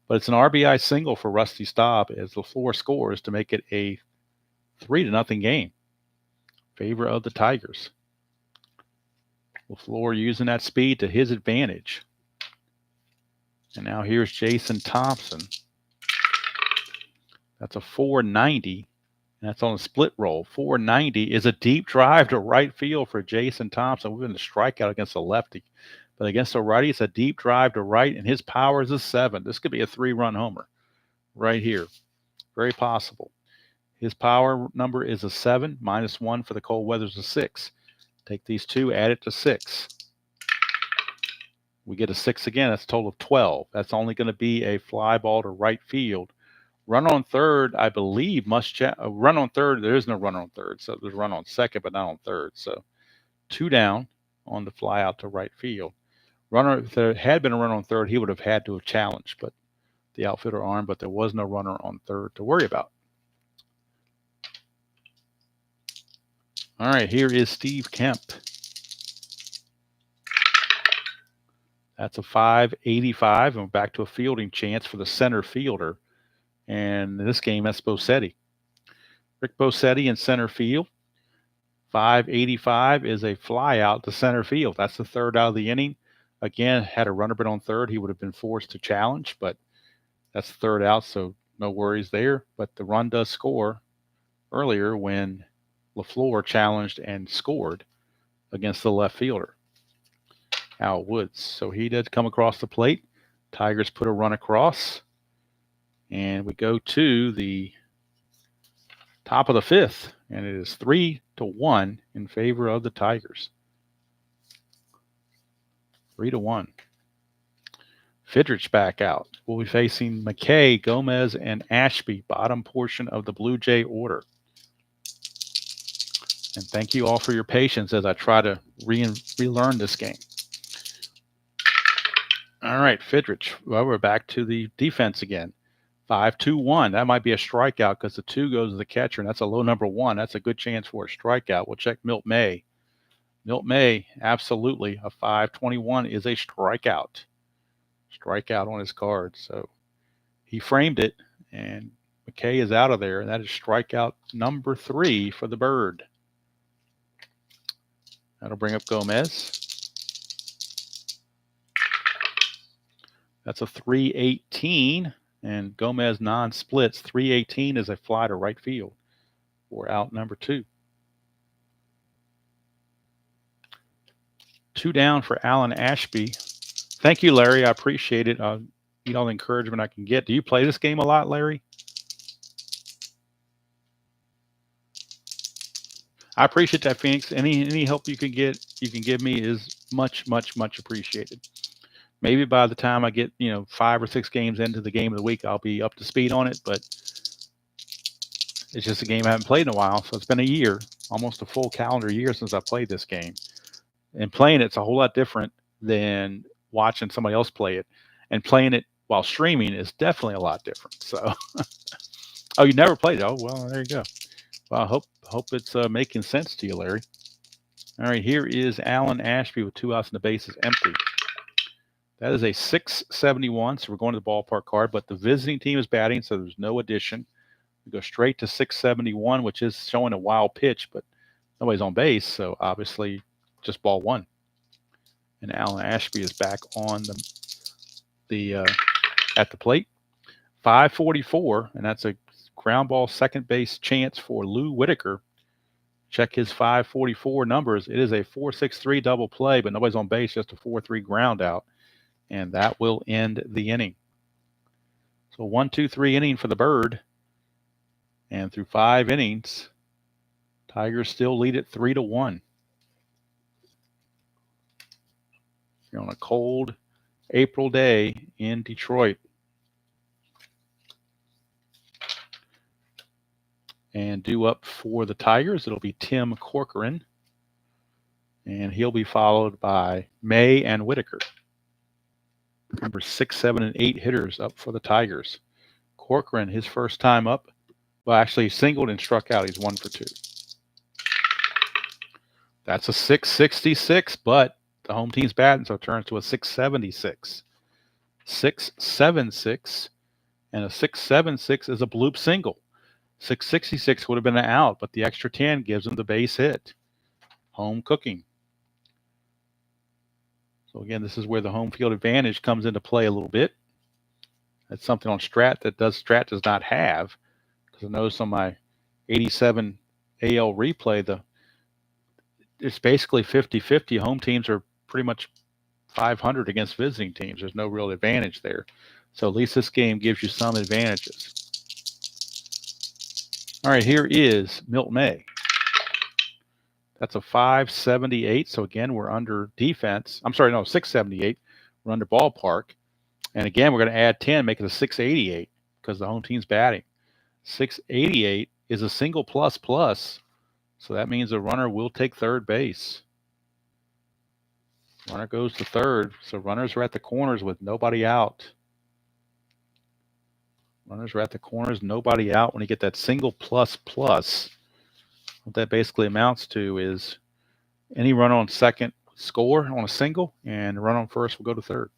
But it's an RBI single for Rusty Staub as LaFleur scores to make it a 3-0 game in favor of the Tigers. LaFleur using that speed to his advantage. And now here's Jason Thompson. That's a 490. And that's on a split roll. 490 is a deep drive to right field for Jason Thompson. We've been a strikeout against a lefty. But against a righty, it's a deep drive to right, and his power is a 7. This could be a 3-run homer right here. Very possible. His power number is a 7. -1 for the cold weather's a 6. Take these 2, add it to 6. We get a 6 again. That's a total of 12. That's only going to be a fly ball to right field. Run on third, I believe, run on third. There is no runner on third. So there's run on second, but not on third. So 2 down on the fly out to right field. Runner, if there had been a runner on third, he would have had to have challenged, but the outfielder arm, but there was no runner on third to worry about. All right, here is Steve Kemp. That's a 585, and we're back to a fielding chance for the center fielder. And in this game, that's Bosetti. Rick Bosetti in center field. 585 is a fly out to center field. That's the third out of the inning. Again, had a runner been on third, he would have been forced to challenge, but that's the third out, so no worries there. But the run does score earlier when LaFleur challenged and scored against the left fielder, Al Woods. So he did come across the plate. Tigers put a run across. And we go to the top of the 5th, and it is 3-1 in favor of the Tigers. 3-1. Fidrich back out. We'll be facing McKay, Gomez, and Ashby, bottom portion of the Blue Jay order. And thank you all for your patience as I try to relearn this game. All right, Fidrich. Well, we're back to the defense again. 5-2-1. That might be a strikeout because the 2 goes to the catcher, and that's a low number 1. That's a good chance for a strikeout. We'll check Milt May. Milt May, absolutely. A 5-21 is a strikeout. Strikeout on his card. So he framed it, and McKay is out of there, and that is strikeout number 3 for the Bird. That'll bring up Gomez. That's a 318. And Gomez non-splits. 318 is a fly to right field for out number 2. 2 down for Alan Ashby. Thank you, Larry. I appreciate it. I need all the encouragement I can get. Do you play this game a lot, Larry? I appreciate that, Phoenix. Any help you can give me is much, much, much appreciated. Maybe by the time I get, 5 or 6 games into the game of the week, I'll be up to speed on it, but it's just a game I haven't played in a while. So it's been a year, almost a full calendar year since I played this game. And playing it's a whole lot different than watching somebody else play it. And playing it while streaming is definitely a lot different. So, oh, you never played it? Oh, well, there you go. Well, I hope it's making sense to you, Larry. All right, here is Alan Ashby with 2 outs and the bases empty. That is a 671, so we're going to the ballpark card, but the visiting team is batting, so there's no addition. We go straight to 671, which is showing a wild pitch, but nobody's on base, so obviously just ball 1. And Alan Ashby is back on the at the plate. 544, and that's a ground ball second base chance for Lou Whitaker. Check his 544 numbers. It is a 4-6-3 double play, but nobody's on base, just a 4-3 ground out. and that will end the inning. So 1-2-3 inning for the Bird, and through 5 innings, Tigers still lead it 3-1. You're on a cold April day in Detroit. And due up for the Tigers, it'll be Tim Corcoran, and he'll be followed by May and Whitaker. Number 6, 7, and 8 hitters up for the Tigers. Corcoran, his first time up, well, actually he singled and struck out. He's 1 for 2. That's a 666, but the home team's batting, so it turns to a 676. 676, and a 676 is a bloop single. 666 would have been an out, but the extra 10 gives him the base hit. Home cooking. So again, this is where the home field advantage comes into play a little bit. That's something on Strat that Strat does not have, because I noticed on my 87 AL replay, it's basically 50-50. Home teams are pretty much 500 against visiting teams. There's no real advantage there. So at least this game gives you some advantages. All right, here is Milt May. That's a 578. So again, we're under defense. I'm sorry, no, 678. We're under ballpark. And again, we're going to add 10, make it a 688 because the home team's batting. 688 is a single plus plus. So that means the runner will take third base. Runner goes to third. So runners are at the corners with nobody out. Runners are at the corners, nobody out. When you get that single plus plus, what that basically amounts to is any runner on second score on a single, and the runner on first will go to third.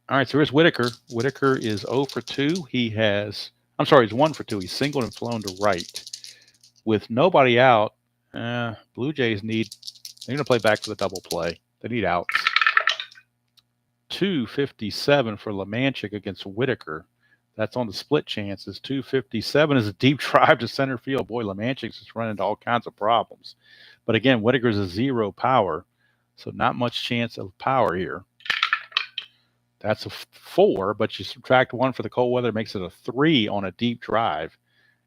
All right, so here's Whitaker. Whitaker is 0 for 2. He's 1 for 2. He's singled and flown to right. With nobody out, Blue Jays they're going to play back for the double play. They need outs. 257 for Lemanchik against Whitaker. That's on the split chances. 257 is a deep drive to center field. Boy, Lemanchik's just running into all kinds of problems. But again, Whitaker's a 0 power, so not much chance of power here. That's a 4, but you subtract 1 for the cold weather, makes it a 3 on a deep drive.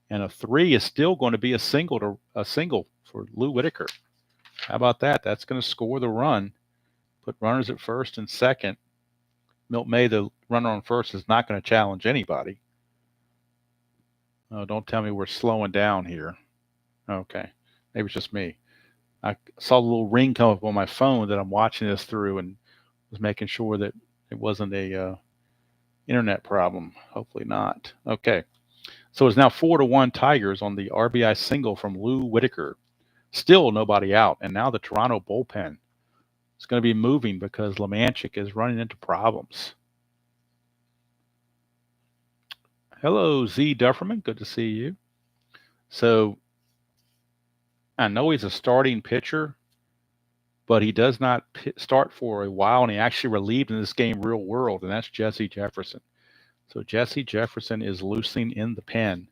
And a 3 is still going to be a single for Lou Whitaker. How about that? That's going to score the run. Put runners at first and second. Milt May, the runner on first, is not going to challenge anybody. Oh, don't tell me we're slowing down here. Okay. Maybe it's just me. I saw the little ring come up on my phone that I'm watching this through and was making sure that it wasn't a internet problem. Hopefully not. Okay. So it's now 4-1 Tigers on the RBI single from Lou Whitaker. Still nobody out. And now the Toronto bullpen is going to be moving because Lemanchik is running into problems. Hello, Z Dufferman. Good to see you. So I know he's a starting pitcher, but he does not start for a while, and he actually relieved in this game real world, and that's Jesse Jefferson. So Jesse Jefferson is loosing in the pen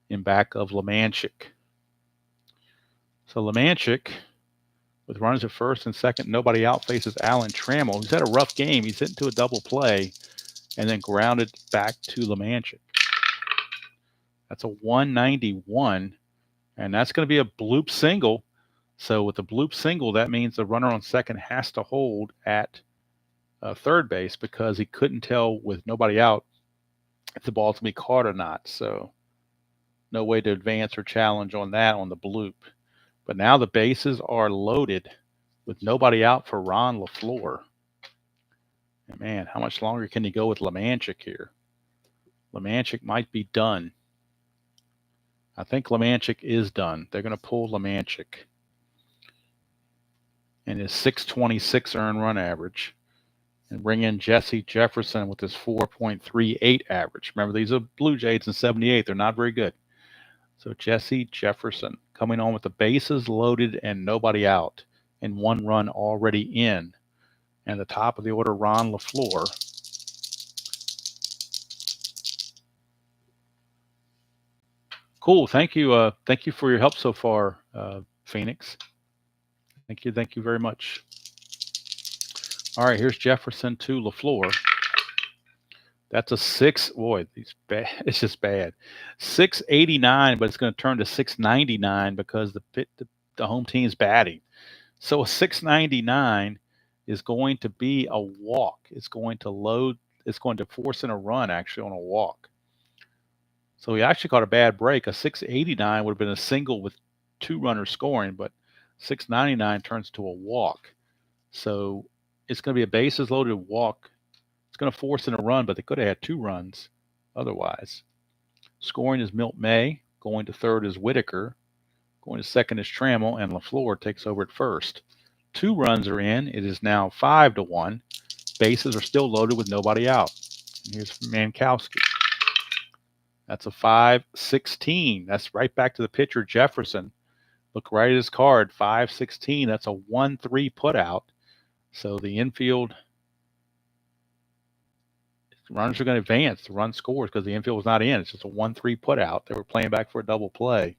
in back of Lemanchik. So Lemanchik, with runners at first and second, nobody out, faces Alan Trammell. He's had a rough game. He's hit into a double play and then grounded back to Lemanchik. That's a 191, and that's going to be a bloop single. So with the bloop single, that means the runner on second has to hold at third base because he couldn't tell with nobody out if the ball's going to be caught or not. So no way to advance or challenge on that on the bloop. But now the bases are loaded with nobody out for Ron LaFleur. And man, how much longer can he go with Lemanchik here? Lemanchik might be done. I think Lemanchik is done. They're going to pull Lemanchik. And his 626 earned run average. And bring in Jesse Jefferson with his 4.38 average. Remember, these are Blue Jays in 78. They're not very good. So Jesse Jefferson coming on with the bases loaded and nobody out. And 1 run already in. And the top of the order, Ron LaFleur. Cool. Thank you. Thank you for your help so far, Phoenix. Thank you very much. All right, here's Jefferson to LaFleur. That's a 6. Boy, it's just bad. 689, but it's going to turn to 699 because the home team's batting. So a 699 is going to be a walk. It's going to load. It's going to force in a run actually on a walk. So he actually caught a bad break. A 689 would have been a single with 2 runners scoring, but 699 turns to a walk. So it's going to be a bases loaded walk. It's going to force in a run, but they could have had 2 runs otherwise. Scoring is Milt May. Going to third is Whitaker. Going to second is Trammell, and LaFleur takes over at first. 2 runs are in. It is now 5-1. Bases are still loaded with nobody out. And here's Mankowski. That's a 5-16. That's right back to the pitcher, Jefferson. Look right at his card, 5-16. That's a 1-3 put out. So the infield runners are going to advance. The run scores because the infield was not in. It's just a 1-3 put out. They were playing back for a double play.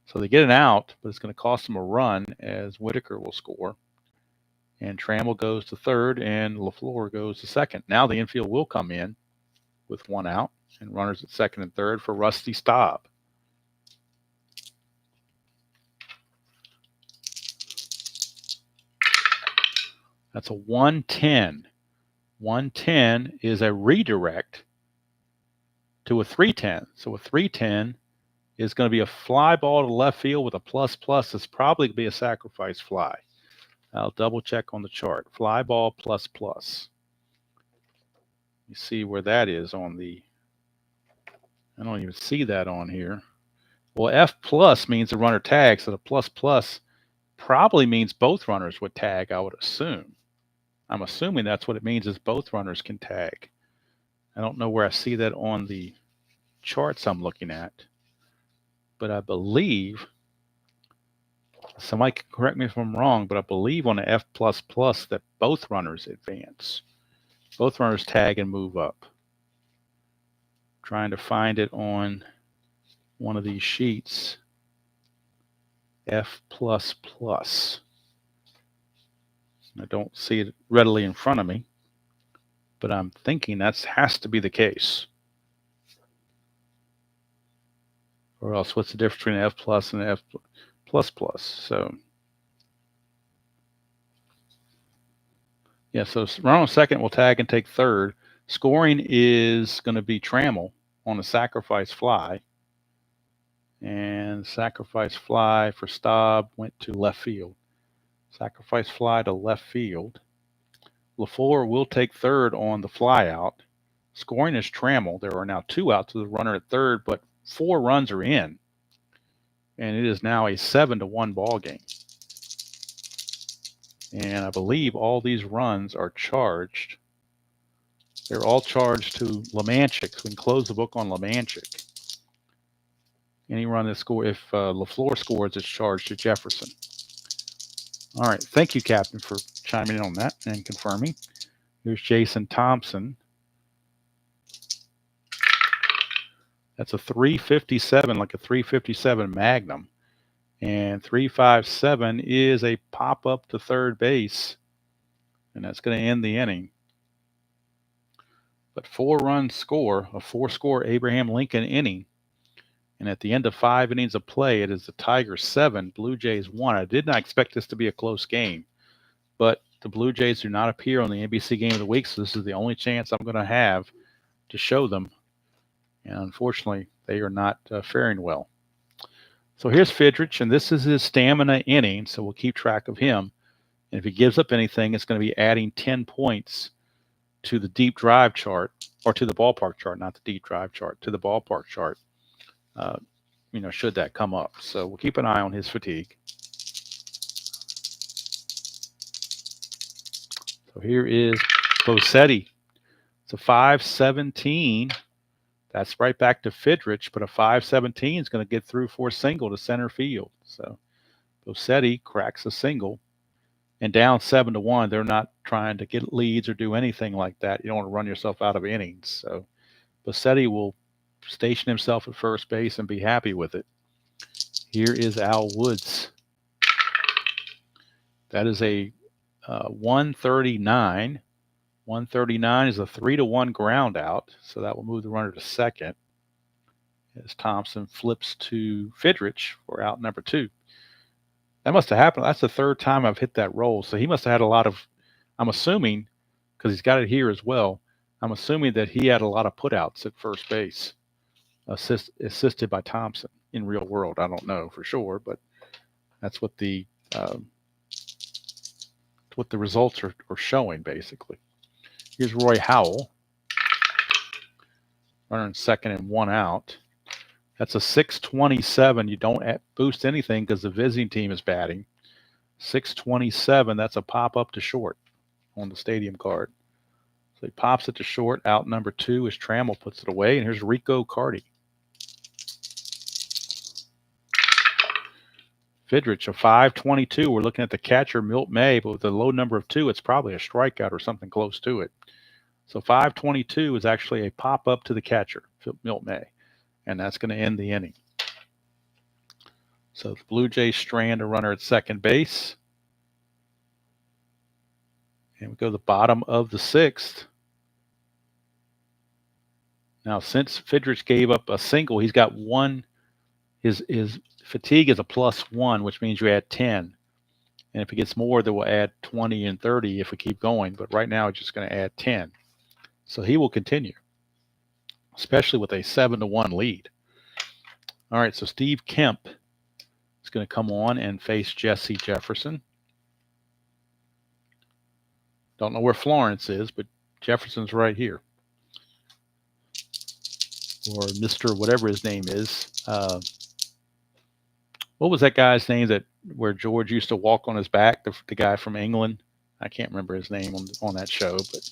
So they get an out, but it's going to cost them a run as Whitaker will score. And Trammell goes to third, and LaFleur goes to second. Now the infield will come in with 1 out, and runners at second and third for Rusty Staub. That's a 110. 110 is a redirect to a 310. So a 310 is going to be a fly ball to left field with a plus. It's probably going to be a sacrifice fly. I'll double check on the chart. Fly ball plus. You see where that is on the, I don't even see that on here. Well, F plus means the runner tags, so the plus probably means both runners would tag, I would assume. I'm assuming that's what it means is both runners can tag. I don't know where I see that on the charts I'm looking at, but I believe, somebody can correct me if I'm wrong, but I believe on the F that both runners advance. Both runners tag and move up. Trying to find it on one of these sheets. F++. I don't see it readily in front of me, but I'm thinking that has to be the case. Or else what's the difference between F plus and F++? So yeah, so runner on second will tag and take third. Scoring is going to be Trammell on a sacrifice fly. And sacrifice fly for Staub went to left field. Sacrifice fly to left field. LaFleur will take third on the fly out. Scoring is Trammell. There are now 2 outs to the runner at third, but 4 runs are in. And it is now a 7-1 ball game. And I believe all these runs are charged. They're all charged to Lemanchik. So we can close the book on Lemanchik. Any run that score, if LaFleur scores, it's charged to Jefferson. All right. Thank you, Captain, for chiming in on that and confirming. Here's Jason Thompson. That's a 357, like a 357 Magnum. And 357 is a pop up to third base. And that's going to end the inning. But 4-run score, a 4-score Abraham Lincoln inning. And at the end of 5 innings of play, it is the Tigers 7, Blue Jays 1. I did not expect this to be a close game, but the Blue Jays do not appear on the NBC Game of the Week, so this is the only chance I'm going to have to show them. And unfortunately, they are not faring well. So here's Fidrich, and this is his stamina inning, so we'll keep track of him. And if he gives up anything, it's going to be adding 10 points to the deep drive chart, or to the ballpark chart, not the deep drive chart, to the ballpark chart. Should that come up. So we'll keep an eye on his fatigue. So here is Bosetti. It's a 5-17. That's right back to Fidrich, but a 5-17 is going to get through for a single to center field. So Bosetti cracks a single, and down 7-1. They're not trying to get leads or do anything like that. You don't want to run yourself out of innings. So Bosetti will station himself at first base and be happy with it. Here is Al Woods. That is a 139. 139 is a 3-1 ground out, so that will move the runner to second as Thompson flips to Fidrich for out number 2. That must have happened. That's the third time I've hit that roll, so he must have had a lot of, I'm assuming, because he's got it here as well, I'm assuming that he had a lot of putouts at first base, assisted by Thompson in real world. I don't know for sure, but that's what the results are showing, basically. Here's Roy Howell, runner in second and 1 out. That's a 627. You don't boost anything because the visiting team is batting. 627, that's a pop up to short on the stadium card. So he pops it to short. Out number 2 as Trammell puts it away. And here's Rico Carty. Fidrich, a 522. We're looking at the catcher, Milt May, but with a low number of 2, it's probably a strikeout or something close to it. So 522 is actually a pop up to the catcher, Milt May. And that's going to end the inning. So the Blue Jays strand a runner at second base. And we go to the bottom of the 6th. Now, since Fidrich gave up a single, he's got 1. His fatigue is a +1, which means you add 10. And if he gets more, then we'll add 20 and 30 if we keep going. But right now, it's just going to add 10. So he will continue, especially with a 7-1 lead. All right, so Steve Kemp is going to come on and face Jesse Jefferson. Don't know where Florence is, but Jefferson's right here. Or Mr. whatever his name is. What was that guy's name where George used to walk on his back, the guy from England? I can't remember his name on that show, but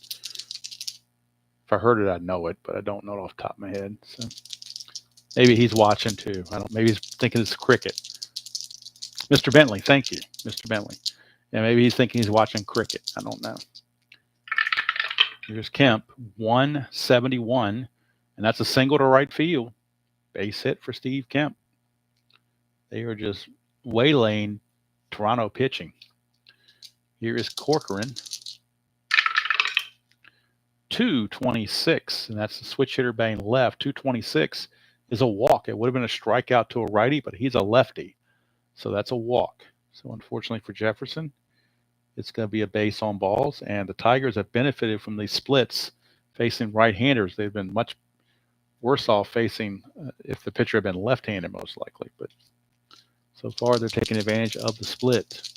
if I heard it, I'd know it, but I don't know it off the top of my head. So maybe he's watching too. Maybe he's thinking it's cricket. Mr. Bentley, thank you, Mr. Bentley. Yeah, maybe he's thinking he's watching cricket. I don't know. Here's Kemp, 171, and that's a single to right field. Base hit for Steve Kemp. They are just waylaying Toronto pitching. Here is Corcoran, 226, and that's the switch hitter batting left. 226 is a walk. It would have been a strikeout to a righty, but he's a lefty, so that's a walk. So unfortunately for Jefferson, it's going to be a base on balls, and the Tigers have benefited from these splits facing right-handers. They've been much worse off facing if the pitcher had been left-handed, most likely. But so far, they're taking advantage of the split.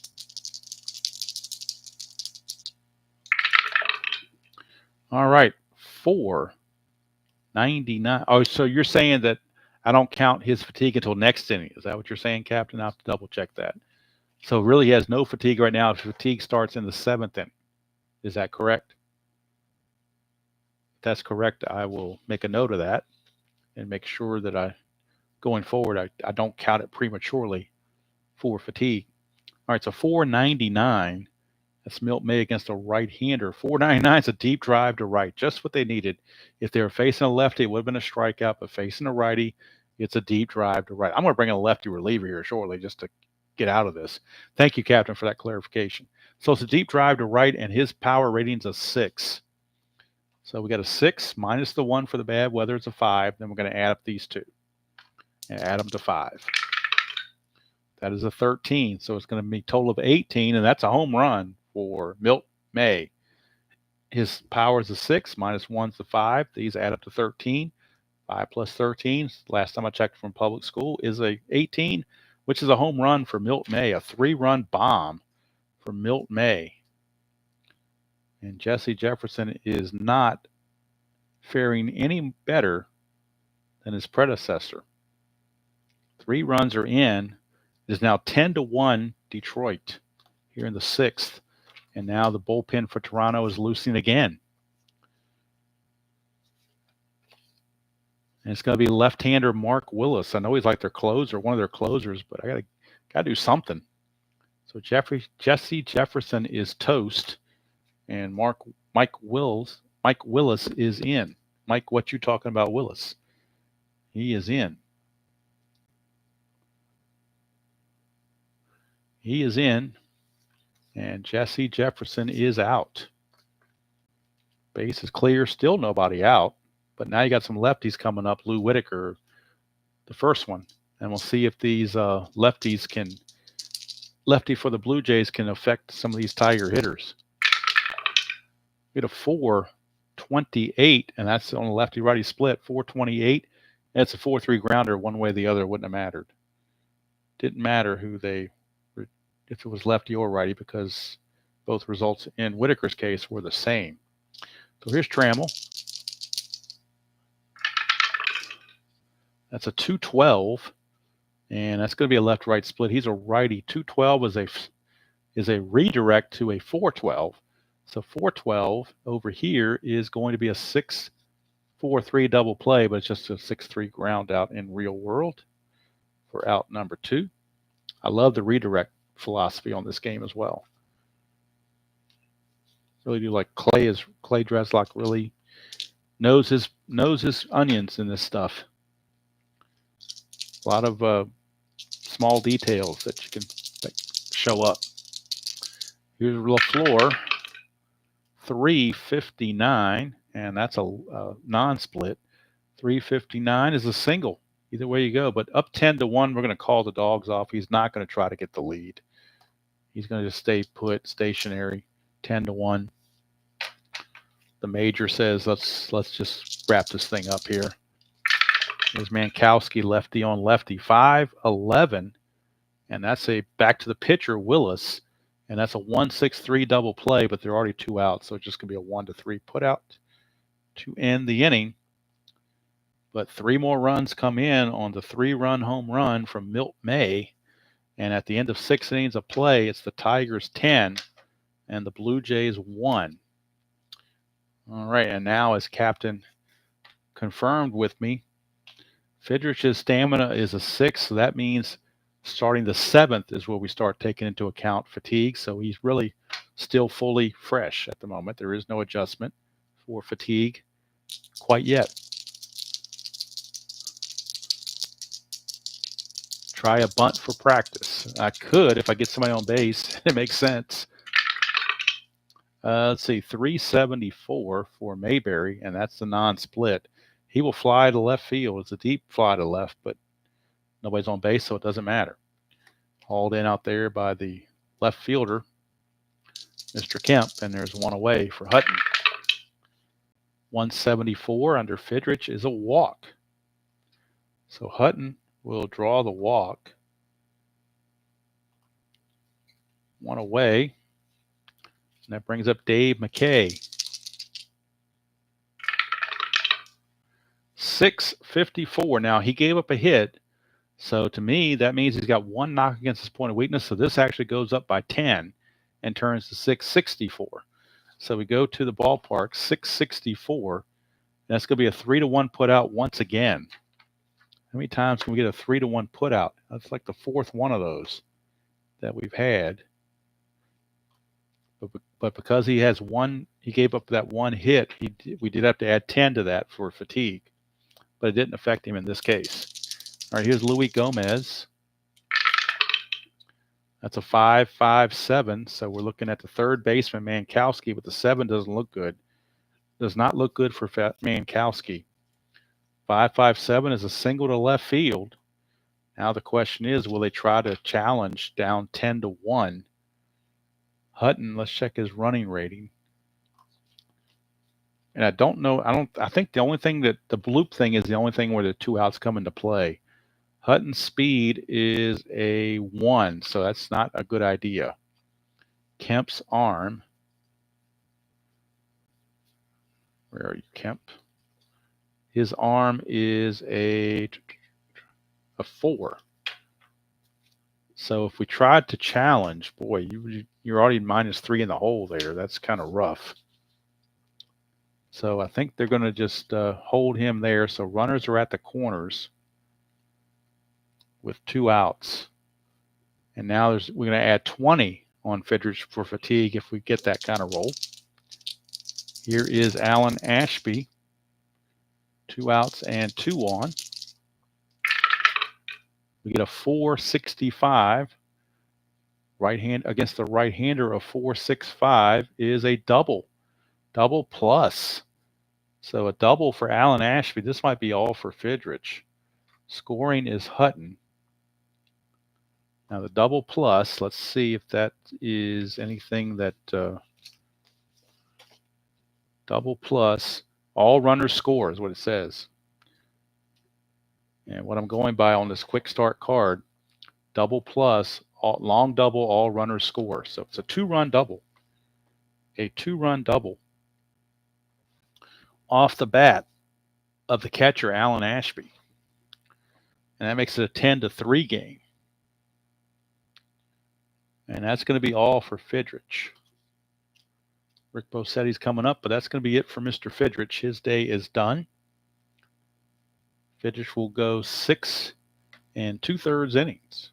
All right, 499. Oh, so you're saying that I don't count his fatigue until next inning. Is that what you're saying, Captain? I'll have to double check that. So really he has no fatigue right now. His fatigue starts in the 7th inning. Is that correct? If that's correct, I will make a note of that and make sure that going forward, I don't count it prematurely for fatigue. All right, so 499. That's Milt May against a right-hander. 499 is a deep drive to right, just what they needed. If they were facing a lefty, it would have been a strikeout, but facing a righty, it's a deep drive to right. I'm going to bring in a lefty reliever here shortly just to get out of this. Thank you, Captain, for that clarification. So it's a deep drive to right, and his power rating's a 6. So we got a 6 minus the 1 for the bad weather. It's a 5. Then we're going to add up these 2 and add them to 5. That is a 13. So it's going to be a total of 18, and that's a home run for Milt May. His power is a 6, minus 1's a 5. These add up to 13. 5 plus 13, last time I checked from public school, is a 18, which is a home run for Milt May, a 3-run bomb for Milt May. And Jesse Jefferson is not faring any better than his predecessor. 3 runs are in. It is now 10-1 Detroit here in the 6th. And now the bullpen for Toronto is loosening again. And it's going to be left-hander Mark Willis. I know he's like their closer, one of their closers, but I got to do something. So Jesse Jefferson is toast, and Mike Willis is in. Mike, what you talking about, Willis? He is in. He is in. And Jesse Jefferson is out. Base is clear, still nobody out. But now you got some lefties coming up. Lou Whitaker, the first one. And we'll see if these lefty for the Blue Jays can affect some of these Tiger hitters. We had a 428, and that's on a lefty-righty split, 428. That's a 4-3 grounder one way or the other. Wouldn't have mattered. Didn't matter if it was lefty or righty, because both results in Whitaker's case were the same. So here's Trammell. That's a 212, and that's going to be a left-right split. He's a righty. 212 is a redirect to a 412. So 412 over here is going to be a 6-4-3 double play, but it's just a 6-3 ground out in real world for out number 2. I love the redirect philosophy on this game as well. Really do like Clay Dreslock really knows his onions in this stuff. A lot of small details that you can show up. Here's LaFleur, 359, and that's a non-split. 359 is a single. Either way you go, but up 10-1, we're going to call the dogs off. He's not going to try to get the lead. He's going to just stay put, stationary, 10-1. The major says, let's just wrap this thing up here. There's Mankowski, lefty on lefty, 5-11, and that's a back to the pitcher, Willis, and that's a 1-6-3 double play, but they're already 2 out, so it's just going to be a 1-3 put out to end the inning. But 3 more runs come in on the 3-run home run from Milt May, and at the end of 6 innings of play, it's the Tigers 10 and the Blue Jays 1. All right, and now as captain confirmed with me, Fidrich's stamina is a 6, so that means starting the 7th is where we start taking into account fatigue. So he's really still fully fresh at the moment. There is no adjustment for fatigue quite yet. Try a bunt for practice. I could if I get somebody on base. It makes sense. Let's see, 374 for Mayberry, and that's the non-split. He will fly to left field. It's a deep fly to left, but nobody's on base, so it doesn't matter. Hauled in out there by the left fielder, Mr. Kemp, and there's one away for Hutton. 174 under Fidrich is a walk. So Hutton will draw the walk. One away. And that brings up Dave McKay. 654. Now, he gave up a hit. So to me, that means he's got 1 knock against his point of weakness. So this actually goes up by 10 and turns to 664. So we go to the ballpark, 664. That's going to be a 3-1 put out once again. How many times can we get a 3-1 put out? That's like the 4th one of those that we've had. But because he has he gave up that 1 hit, we did have to add 10 to that for fatigue. But it didn't affect him in this case. All right, here's Luis Gomez. That's a 5.57. So we're looking at the third baseman, Mankowski, but the 7 doesn't look good. Does not look good for Mankowski. 5.57 is a single to left field. Now the question is, will they try to challenge down 10-1? Hutton, let's check his running rating. And I don't know. I think the only thing that the bloop thing is the only thing where the 2 outs come into play. Hutton's speed is a 1, so that's not a good idea. Kemp's arm. Where are you, Kemp? His arm is a 4. So if we tried to challenge, boy, you're already -3 in the hole there. That's kind of rough. So I think they're going to just hold him there. So runners are at the corners with 2 outs. And now we're going to add 20 on Fidrich for fatigue if we get that kind of roll. Here is Alan Ashby. 2 outs and 2 on. We get a 4.65. Right hand against the right-hander of 465 is a double plus. So a double for Alan Ashby. This might be all for Fidrich. Scoring is Hutton. Now the double plus, let's see if that is anything that double plus, all runners score is what it says. And what I'm going by on this quick start card, double plus, long double, all runners score. So it's a 2-run double. A 2-run double off the bat of the catcher, Alan Ashby. And that makes it a 10-3 game. And that's going to be all for Fidrich. Rick Bossetti's coming up, but that's going to be it for Mr. Fidrich. His day is done. Fidrich will go 6 2/3 innings.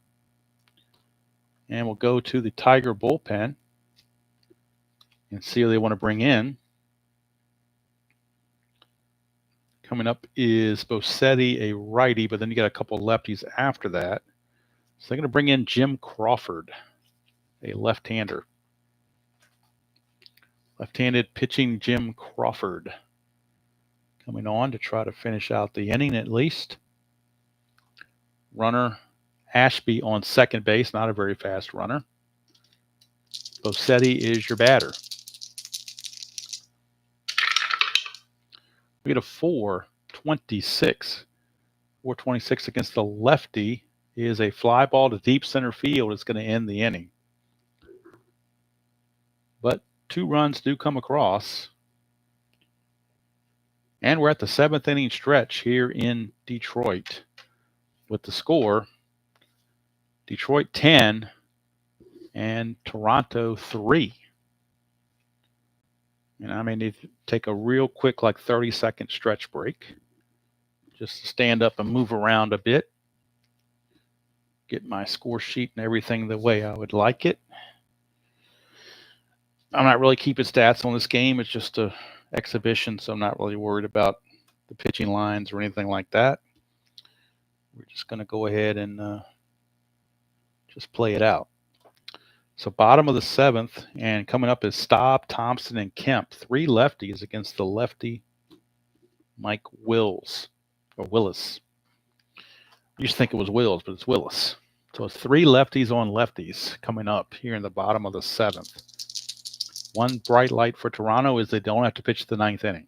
And we'll go to the Tiger bullpen and see who they want to bring in. Coming up is Bossetti, a righty, but then you got a couple of lefties after that. So they're going to bring in Jim Crawford, a left-hander. Left-handed pitching Jim Crawford coming on to try to finish out the inning at least. Runner Ashby on second base, not a very fast runner. Bossetti is your batter. We get a 426. 426 against the lefty is a fly ball to deep center field. It's going to end the inning. But 2 runs do come across. And we're at the 7th inning stretch here in Detroit with the score Detroit 10 and Toronto 3. And I may need to take a real quick, like 30-second stretch break just to stand up and move around a bit. Get my score sheet and everything the way I would like it. I'm not really keeping stats on this game. It's just an exhibition, so I'm not really worried about the pitching lines or anything like that. We're just going to go ahead and just play it out. So bottom of the 7th, and coming up is Staub, Thompson, and Kemp. 3 lefties against the lefty Mike Willis. I used to think it was Wills, but it's Willis. So it's 3 lefties on lefties coming up here in the bottom of the 7th. One bright light for Toronto is they don't have to pitch the 9th inning.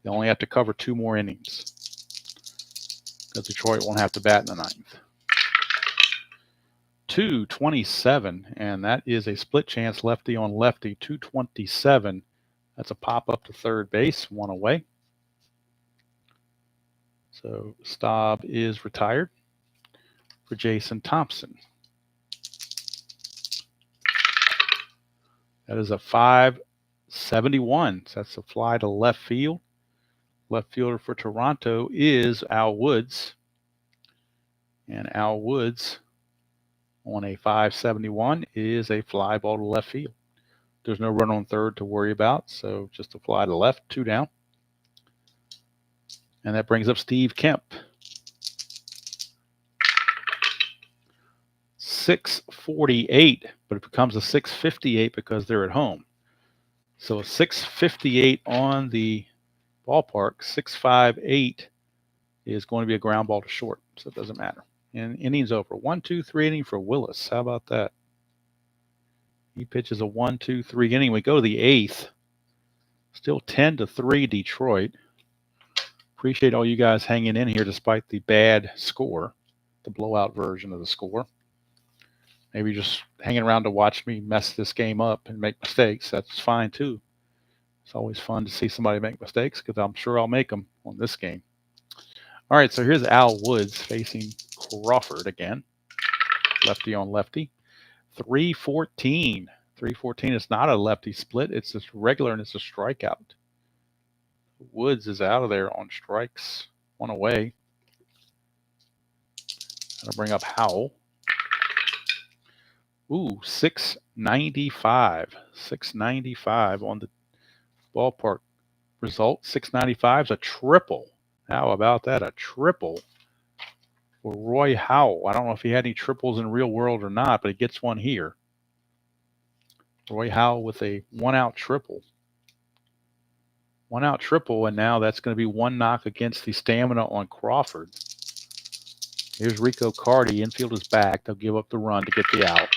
They only have to cover 2 more innings because Detroit won't have to bat in the 9th. 227, and that is a split chance lefty on lefty. 227. That's a pop up to third base, 1 away. So Staub is retired for Jason Thompson. That is a 571. So that's a fly to left field. Left fielder for Toronto is Al Woods. And Al Woods on a 571 is a fly ball to left field. There's no run on third to worry about, so just a fly to left, 2 down. And that brings up Steve Kemp. 648, but it becomes a 658 because they're at home. So a 658 on the ballpark, 658 is going to be a ground ball to short, so it doesn't matter. And innings over. 1-2-3 inning for Willis. How about that? He pitches a 1-2-3 inning. We go to the 8th. Still 10-3 Detroit. Appreciate all you guys hanging in here despite the bad score, the blowout version of the score. Maybe just hanging around to watch me mess this game up and make mistakes. That's fine too. It's always fun to see somebody make mistakes because I'm sure I'll make them on this game. All right, so here's Al Woods facing Crawford again. Lefty on lefty. 314. 314 is not a lefty split. It's just regular and it's a strikeout. Woods is out of there on strikes. 1 away. I'll bring up Howell. Ooh, 695. 695 on the ballpark result. 695 is a triple. How about that? A triple for Roy Howell. I don't know if he had any triples in real world or not, but he gets one here. Roy Howell with a 1-out triple. 1-out triple, and now that's going to be 1 knock against the stamina on Crawford. Here's Rico Carty. Infield is back. They'll give up the run to get the out.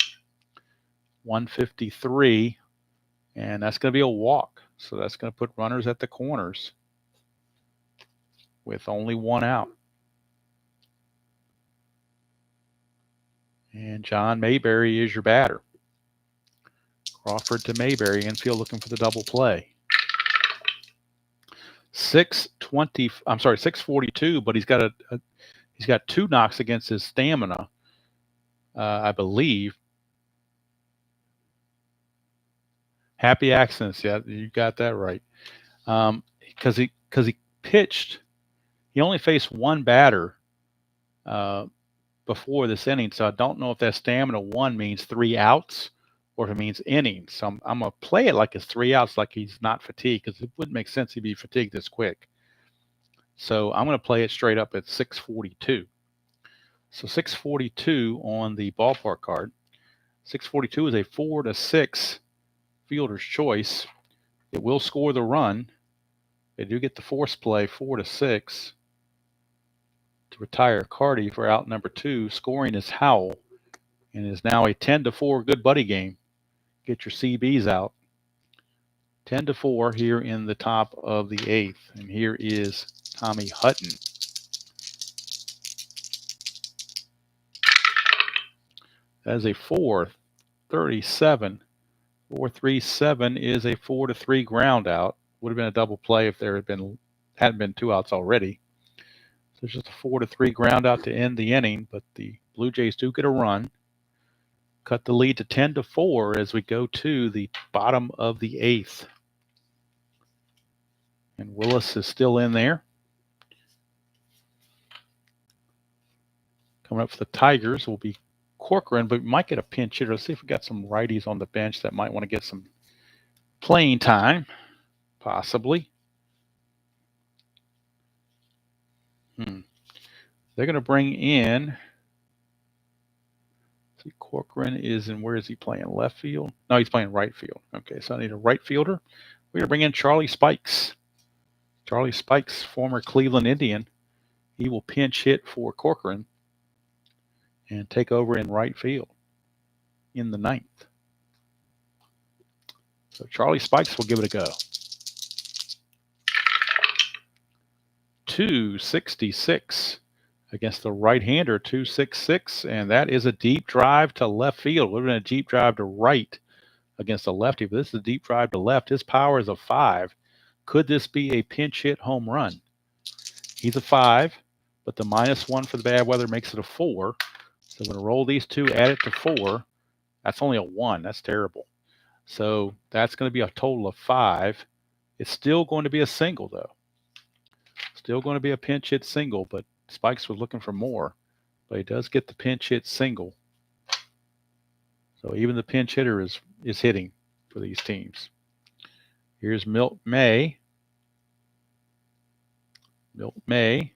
153, and that's going to be a walk. So that's going to put runners at the corners with only 1 out. And John Mayberry is your batter. Crawford to Mayberry. Infield looking for the double play. 642, but he's got he's got 2 knocks against his stamina, I believe. Happy accidents, yeah, you got that right. Because he pitched, he only faced 1 batter before this inning, so I don't know if that stamina 1 means 3 outs or if it means innings. So I'm gonna play it like it's 3 outs, like he's not fatigued, because it wouldn't make sense he'd be fatigued this quick. So I'm going to play it straight up at 642. So 642 on the ballpark card. 642 is a 4-6 fielder's choice. It will score the run. They do get the force play 4-6 to retire Carty for out number 2. Scoring is Howell, and is now a 10-4 good buddy game. Get your CBs out. 10-4 here in the top of the 8th. And here is Tommy Hutton. That is a 4-37. 4-3-7 is a 4-3 ground out. Would have been a double play if there hadn't been 2 outs already. So it's just a 4-3 ground out to end the inning, but the Blue Jays do get a run. Cut the lead to 10-4 as we go to the bottom of the 8th. And Willis is still in there. Coming up for the Tigers will be Corcoran, but we might get a pinch hitter. Let's see if we got some righties on the bench that might want to get some playing time, possibly. They're going to bring in. See, Corcoran is in. Where is he playing? Left field? No, he's playing right field. Okay, so I need a right fielder. We're going to bring in Charlie Spikes. Charlie Spikes, former Cleveland Indian. He will pinch hit for Corcoran and take over in right field in the 9th. So Charlie Spikes will give it a go. 266 against the right-hander, 266, and that is a deep drive to left field. Would have been a deep drive to right against a lefty, but this is a deep drive to left. His power is a 5. Could this be a pinch hit home run? He's a 5, but the -1 for the bad weather makes it a 4. So I'm going to roll these 2, add it to 4. That's only a 1. That's terrible. So that's going to be a total of 5. It's still going to be a single, though. Still going to be a pinch hit single, but Spikes was looking for more. But he does get the pinch hit single. So even the pinch hitter is hitting for these teams. Here's Milt May. Milt May.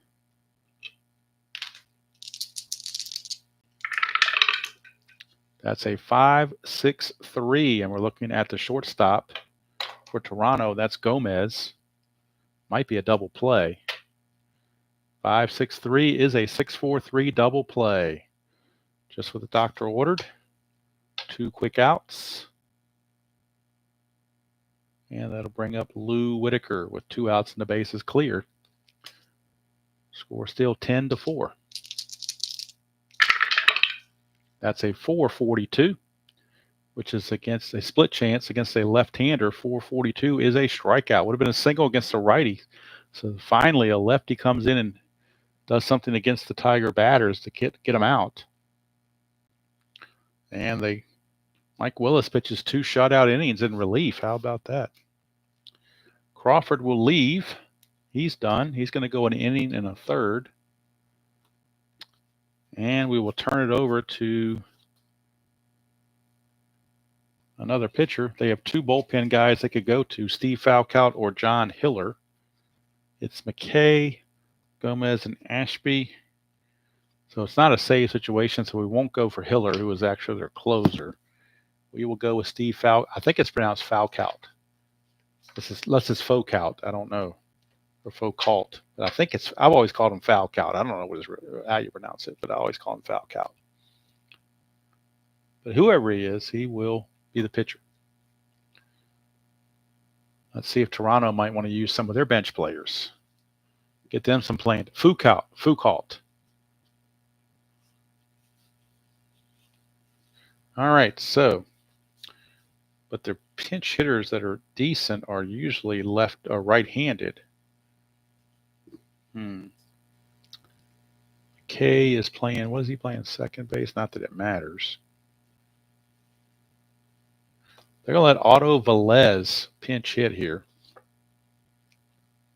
That's a 5-6-3, and we're looking at the shortstop for Toronto. That's Gomez. Might be a double play. 5-6-3 is a 6-4-3 double play. Just what the doctor ordered. 2 quick outs. And that'll bring up Lou Whitaker with 2 outs and the bases cleared. Score still 10-4. That's a 442, which is against a split chance against a left-hander. 442 is a strikeout. Would have been a single against a righty. So finally a lefty comes in and does something against the Tiger batters to get them out. And Mike Willis pitches 2 shutout innings in relief. How about that? Crawford will leave. He's done. He's going to go an inning and a third. And we will turn it over to another pitcher. They have 2 bullpen guys they could go to, Steve Falcout or John Hiller. It's McKay, Gomez, and Ashby. So it's not a save situation, so we won't go for Hiller, who was actually their closer. We will go with Steve Fal. I think it's pronounced Falcout. Unless it's Foucault. I don't know. Or Foucault. But I think it's, I've always called him Falcout. I don't know how you pronounce it, but I always call him Falcout. But whoever he is, he will be the pitcher. Let's see if Toronto might want to use some of their bench players. Get them some playing. Foucault. All right, so, but their pinch hitters that are decent are usually left or right-handed. K is playing, what is he playing? Second base? Not that it matters. They're going to let Otto Velez pinch hit here.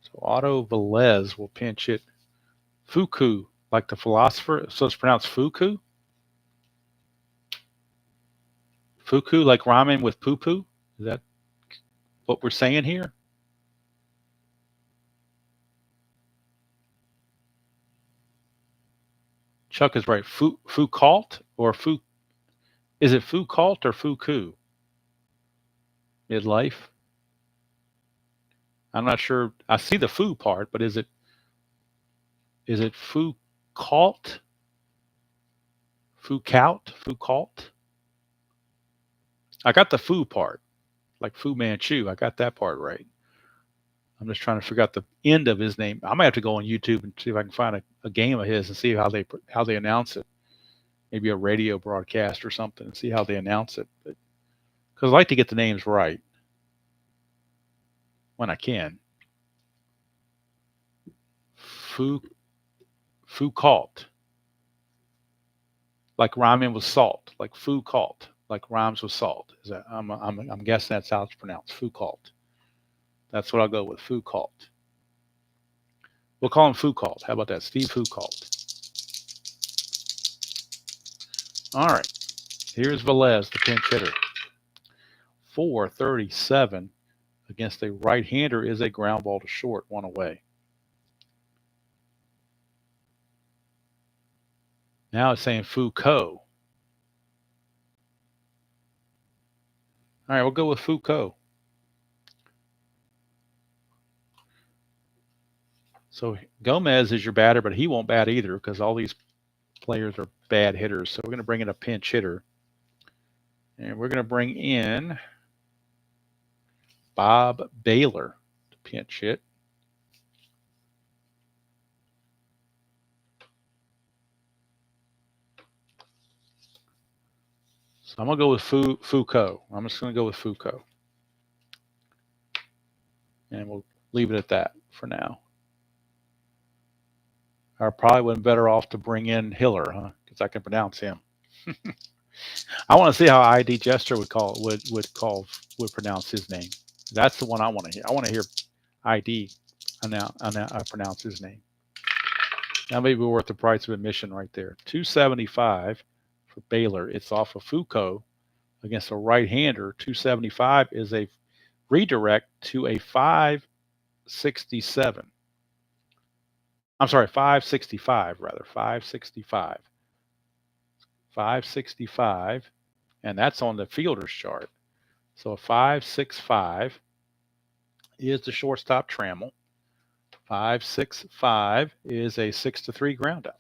So Otto Velez will pinch hit Fuku, like the philosopher. So it's pronounced Fuku? Fuku, like rhyming with poo-poo? Is that what we're saying here? Chuck is right. Foucault or Fu? Is it Foucault or Fuku? Midlife? I'm not sure. I see the foo part, but is it Foucault? Foucault? I got the foo part, like Fu Manchu. I got that part right. I'm just trying to figure out the end of his name. I might have to go on YouTube and see if I can find a game of his and see how they announce it. Maybe a radio broadcast or something and see how they announce it. Because I like to get the names right when I can. Foucault, like rhyming with salt, like Foucault, like rhymes with salt. Is that I'm guessing that's how it's pronounced. Foucault. That's what I'll go with. Foucault. We'll call him Foucault. How about that? Steve Foucault. All right. Here's Velez, the pinch hitter. 437 against a right-hander is a ground ball to short, one away. Now it's saying Foucault. All right, we'll go with Foucault. So Gomez is your batter, but he won't bat either because all these players are bad hitters. So we're going to bring in a pinch hitter. And we're going to bring in Bob Baylor to pinch hit. So I'm going to go with Foucault. I'm just going to go with Foucault. And we'll leave it at that for now. I probably would have been better off to bring in Hiller, huh? Because I can pronounce him. I want to see how ID Jester would pronounce his name. That's the one I want to hear. I want to hear ID pronounce his name. That may be worth the price of admission right there. $275 for Baylor. It's off of Foucault against a right-hander. $275 is a redirect to a 567. I'm sorry, 565 rather. 565. 565, and that's on the fielder's chart. So a 565 is the shortstop Trammell. 565 is a 6-3 ground out.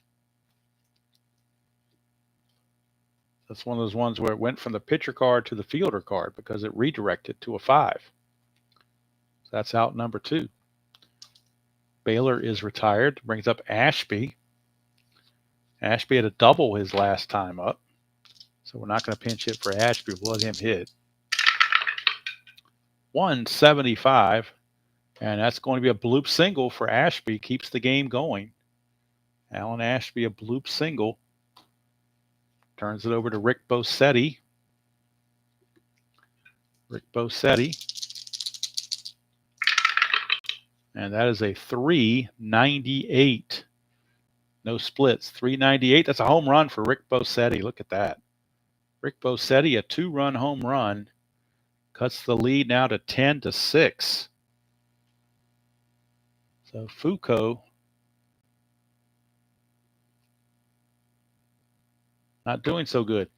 That's one of those ones where it went from the pitcher card to the fielder card because it redirected to a 5. So that's out number 2. Baylor is retired. Brings up Ashby. Ashby had a double his last time up. So we're not going to pinch hit for Ashby. We'll let him hit. 175. And that's going to be a bloop single for Ashby. Keeps the game going. Alan Ashby, a bloop single. Turns it over to Rick Bosetti. And that is a 398. No splits. 398. That's a home run for Rick Bosetti. Look at that. Rick Bosetti, a 2-run home run. Cuts the lead now to 10-6. So Foucault not doing so good.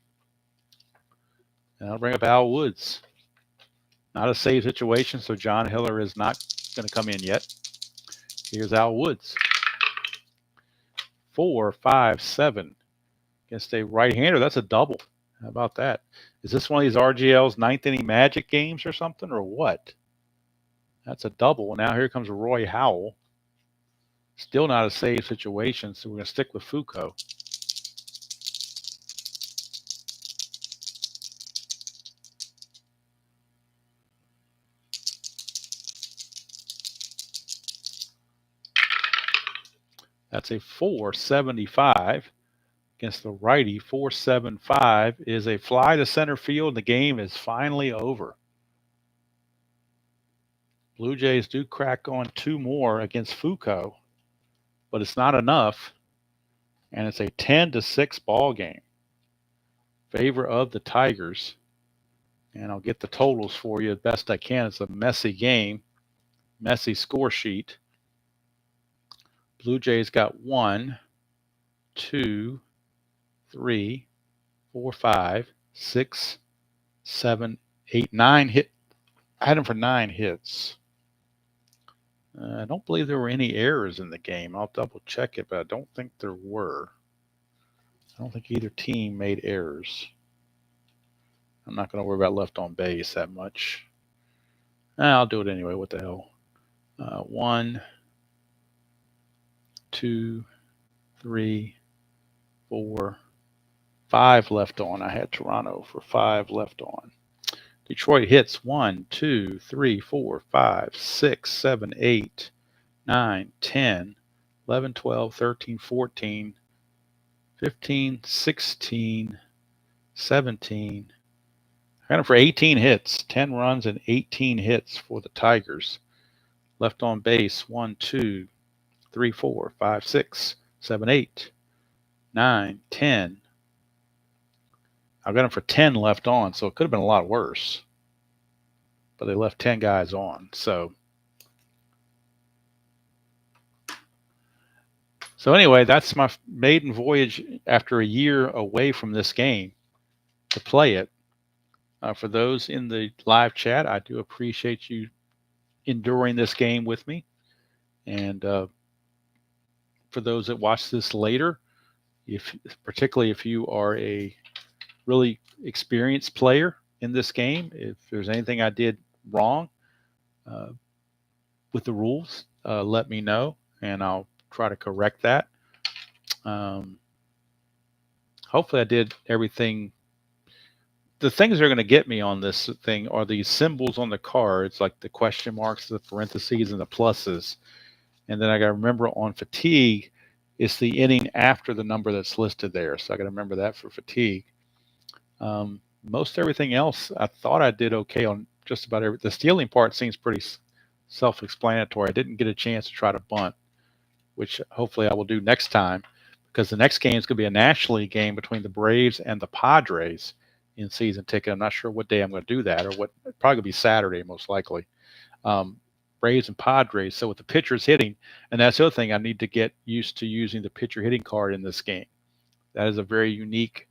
And I'll bring up Al Woods. Not a save situation, so John Hiller is not going to come in yet. Here's Al Woods. 4, 5, 7 against a right-hander. That's a double. How about that? Is this one of these RGL's ninth inning magic games or something, or what? That's a double. Now here comes Roy Howell. Still not a save situation, so we're going to stick with Foucault. That's a 475 against the righty. 475 is a fly to center field, and the game is finally over. Blue Jays do crack on 2 more against Foucault, but it's not enough, and it's a 10-6 ball game. Favor of the Tigers, and I'll get the totals for you as best I can. It's a messy game, messy score sheet. Blue Jays got 1, 2, 3, 4, 5, 6, 7, 8, 9 hit. I had them for 9 hits. I don't believe there were any errors in the game. I'll double check it, but I don't think there were. I don't think either team made errors. I'm not going to worry about left on base that much. I'll do it anyway. What the hell? 1, 2, 3, 4, 5 left on. I had Toronto for 5 left on. Detroit hits 1, 2, 3, 4, 5, 6, 7, 8, 9, 10, 11, 12, 13, 14, 15, 16, 17. I got him for 18 hits, 10 runs and 18 hits for the Tigers. Left on base 1, 2, 3, 4, 5, 6, 7, 8, 9, 10. I got him for 10 left on, so it could have been a lot worse. But they left 10 guys on. So anyway, that's my maiden voyage after a year away from this game to play it. For those in the live chat, I do appreciate you enduring this game with me. And for those that watch this later, particularly if you are a really experienced player in this game, if there's anything I did wrong with the rules, let me know, and I'll try to correct that. Hopefully I did everything. The things that are going to get me on this thing are these symbols on the cards, like the question marks, the parentheses, and the pluses. And then I got to remember on fatigue, it's the inning after the number that's listed there. So I got to remember that for fatigue. Most everything else, I thought I did okay on just about everything. The stealing part seems pretty self-explanatory. I didn't get a chance to try to bunt, which hopefully I will do next time, because the next game is going to be a National League game between the Braves and the Padres in season ticket. I'm not sure what day I'm going to do that, or what. Probably going to be Saturday, most likely. Braves and Padres. So with the pitchers hitting, and that's the other thing, I need to get used to using the pitcher hitting card in this game. That is a very unique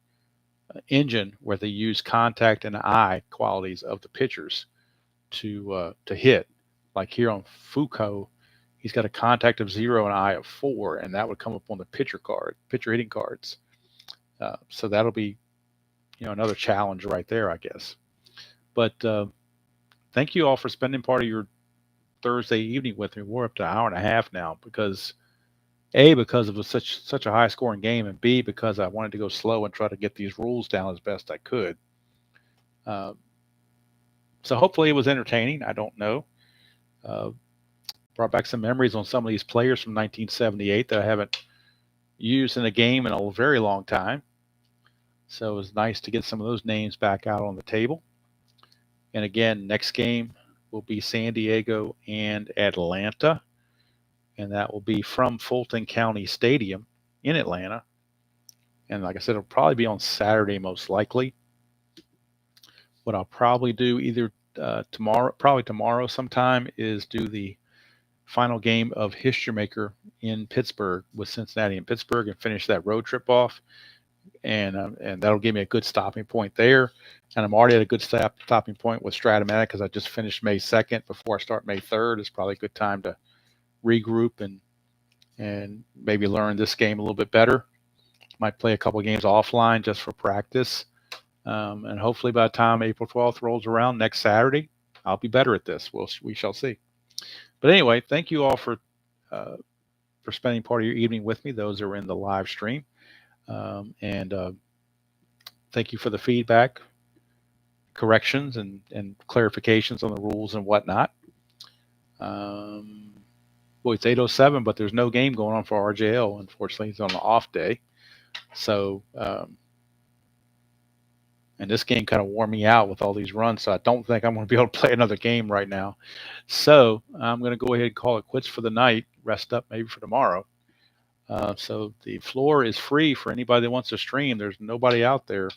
engine where they use contact and eye qualities of the pitchers to hit. Like here on Foucault, he's got a contact of 0 and eye of 4, and that would come up on the pitcher hitting cards. So that'll be, another challenge right there, I guess. But thank you all for spending part of your Thursday evening with me. We're up to an hour and a half now because of such a high scoring game, and B, because I wanted to go slow and try to get these rules down as best I could. So hopefully it was entertaining. I don't know. Brought back some memories on some of these players from 1978 that I haven't used in a game in a very long time. So it was nice to get some of those names back out on the table. And again, next game will be San Diego and Atlanta. And that will be from Fulton County Stadium in Atlanta. And like I said, it'll probably be on Saturday, most likely. What I'll probably do either tomorrow sometime, is do the final game of History Maker in Pittsburgh with Cincinnati and Pittsburgh, and finish that road trip off. and that'll give me a good stopping point there. And I'm already at a good stopping point with Stratomatic because I just finished May 2nd. Before I start May 3rd, it's probably a good time to regroup and maybe learn this game a little bit better. Might play a couple of games offline just for practice. And hopefully by the time April 12th rolls around next Saturday, I'll be better at this. We shall see. But anyway, thank you all for spending part of your evening with me. Those are in the live stream. And thank you for the feedback, corrections, and clarifications on the rules and whatnot. Boy, it's 8:07, but there's no game going on for RJL. Unfortunately, it's on an off day. So, and this game kind of wore me out with all these runs. So I don't think I'm going to be able to play another game right now. So I'm going to go ahead and call it quits for the night. Rest up maybe for tomorrow. So the floor is free for anybody that wants to stream. There's nobody out there.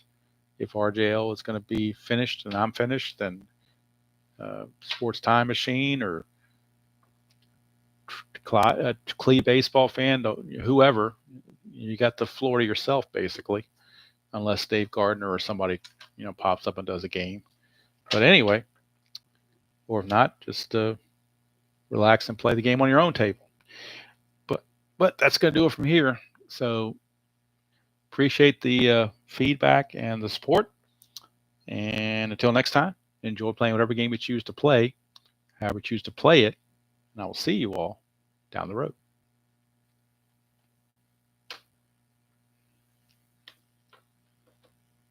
If RJL is going to be finished and I'm finished, then Sports Time Machine or Clee baseball fan, whoever, you got the floor to yourself basically, unless Dave Gardner or somebody pops up and does a game. But anyway, or if not, just relax and play the game on your own table. But that's going to do it from here. So appreciate the feedback and the support. And until next time, enjoy playing whatever game you choose to play, however you choose to play it. And I will see you all down the road.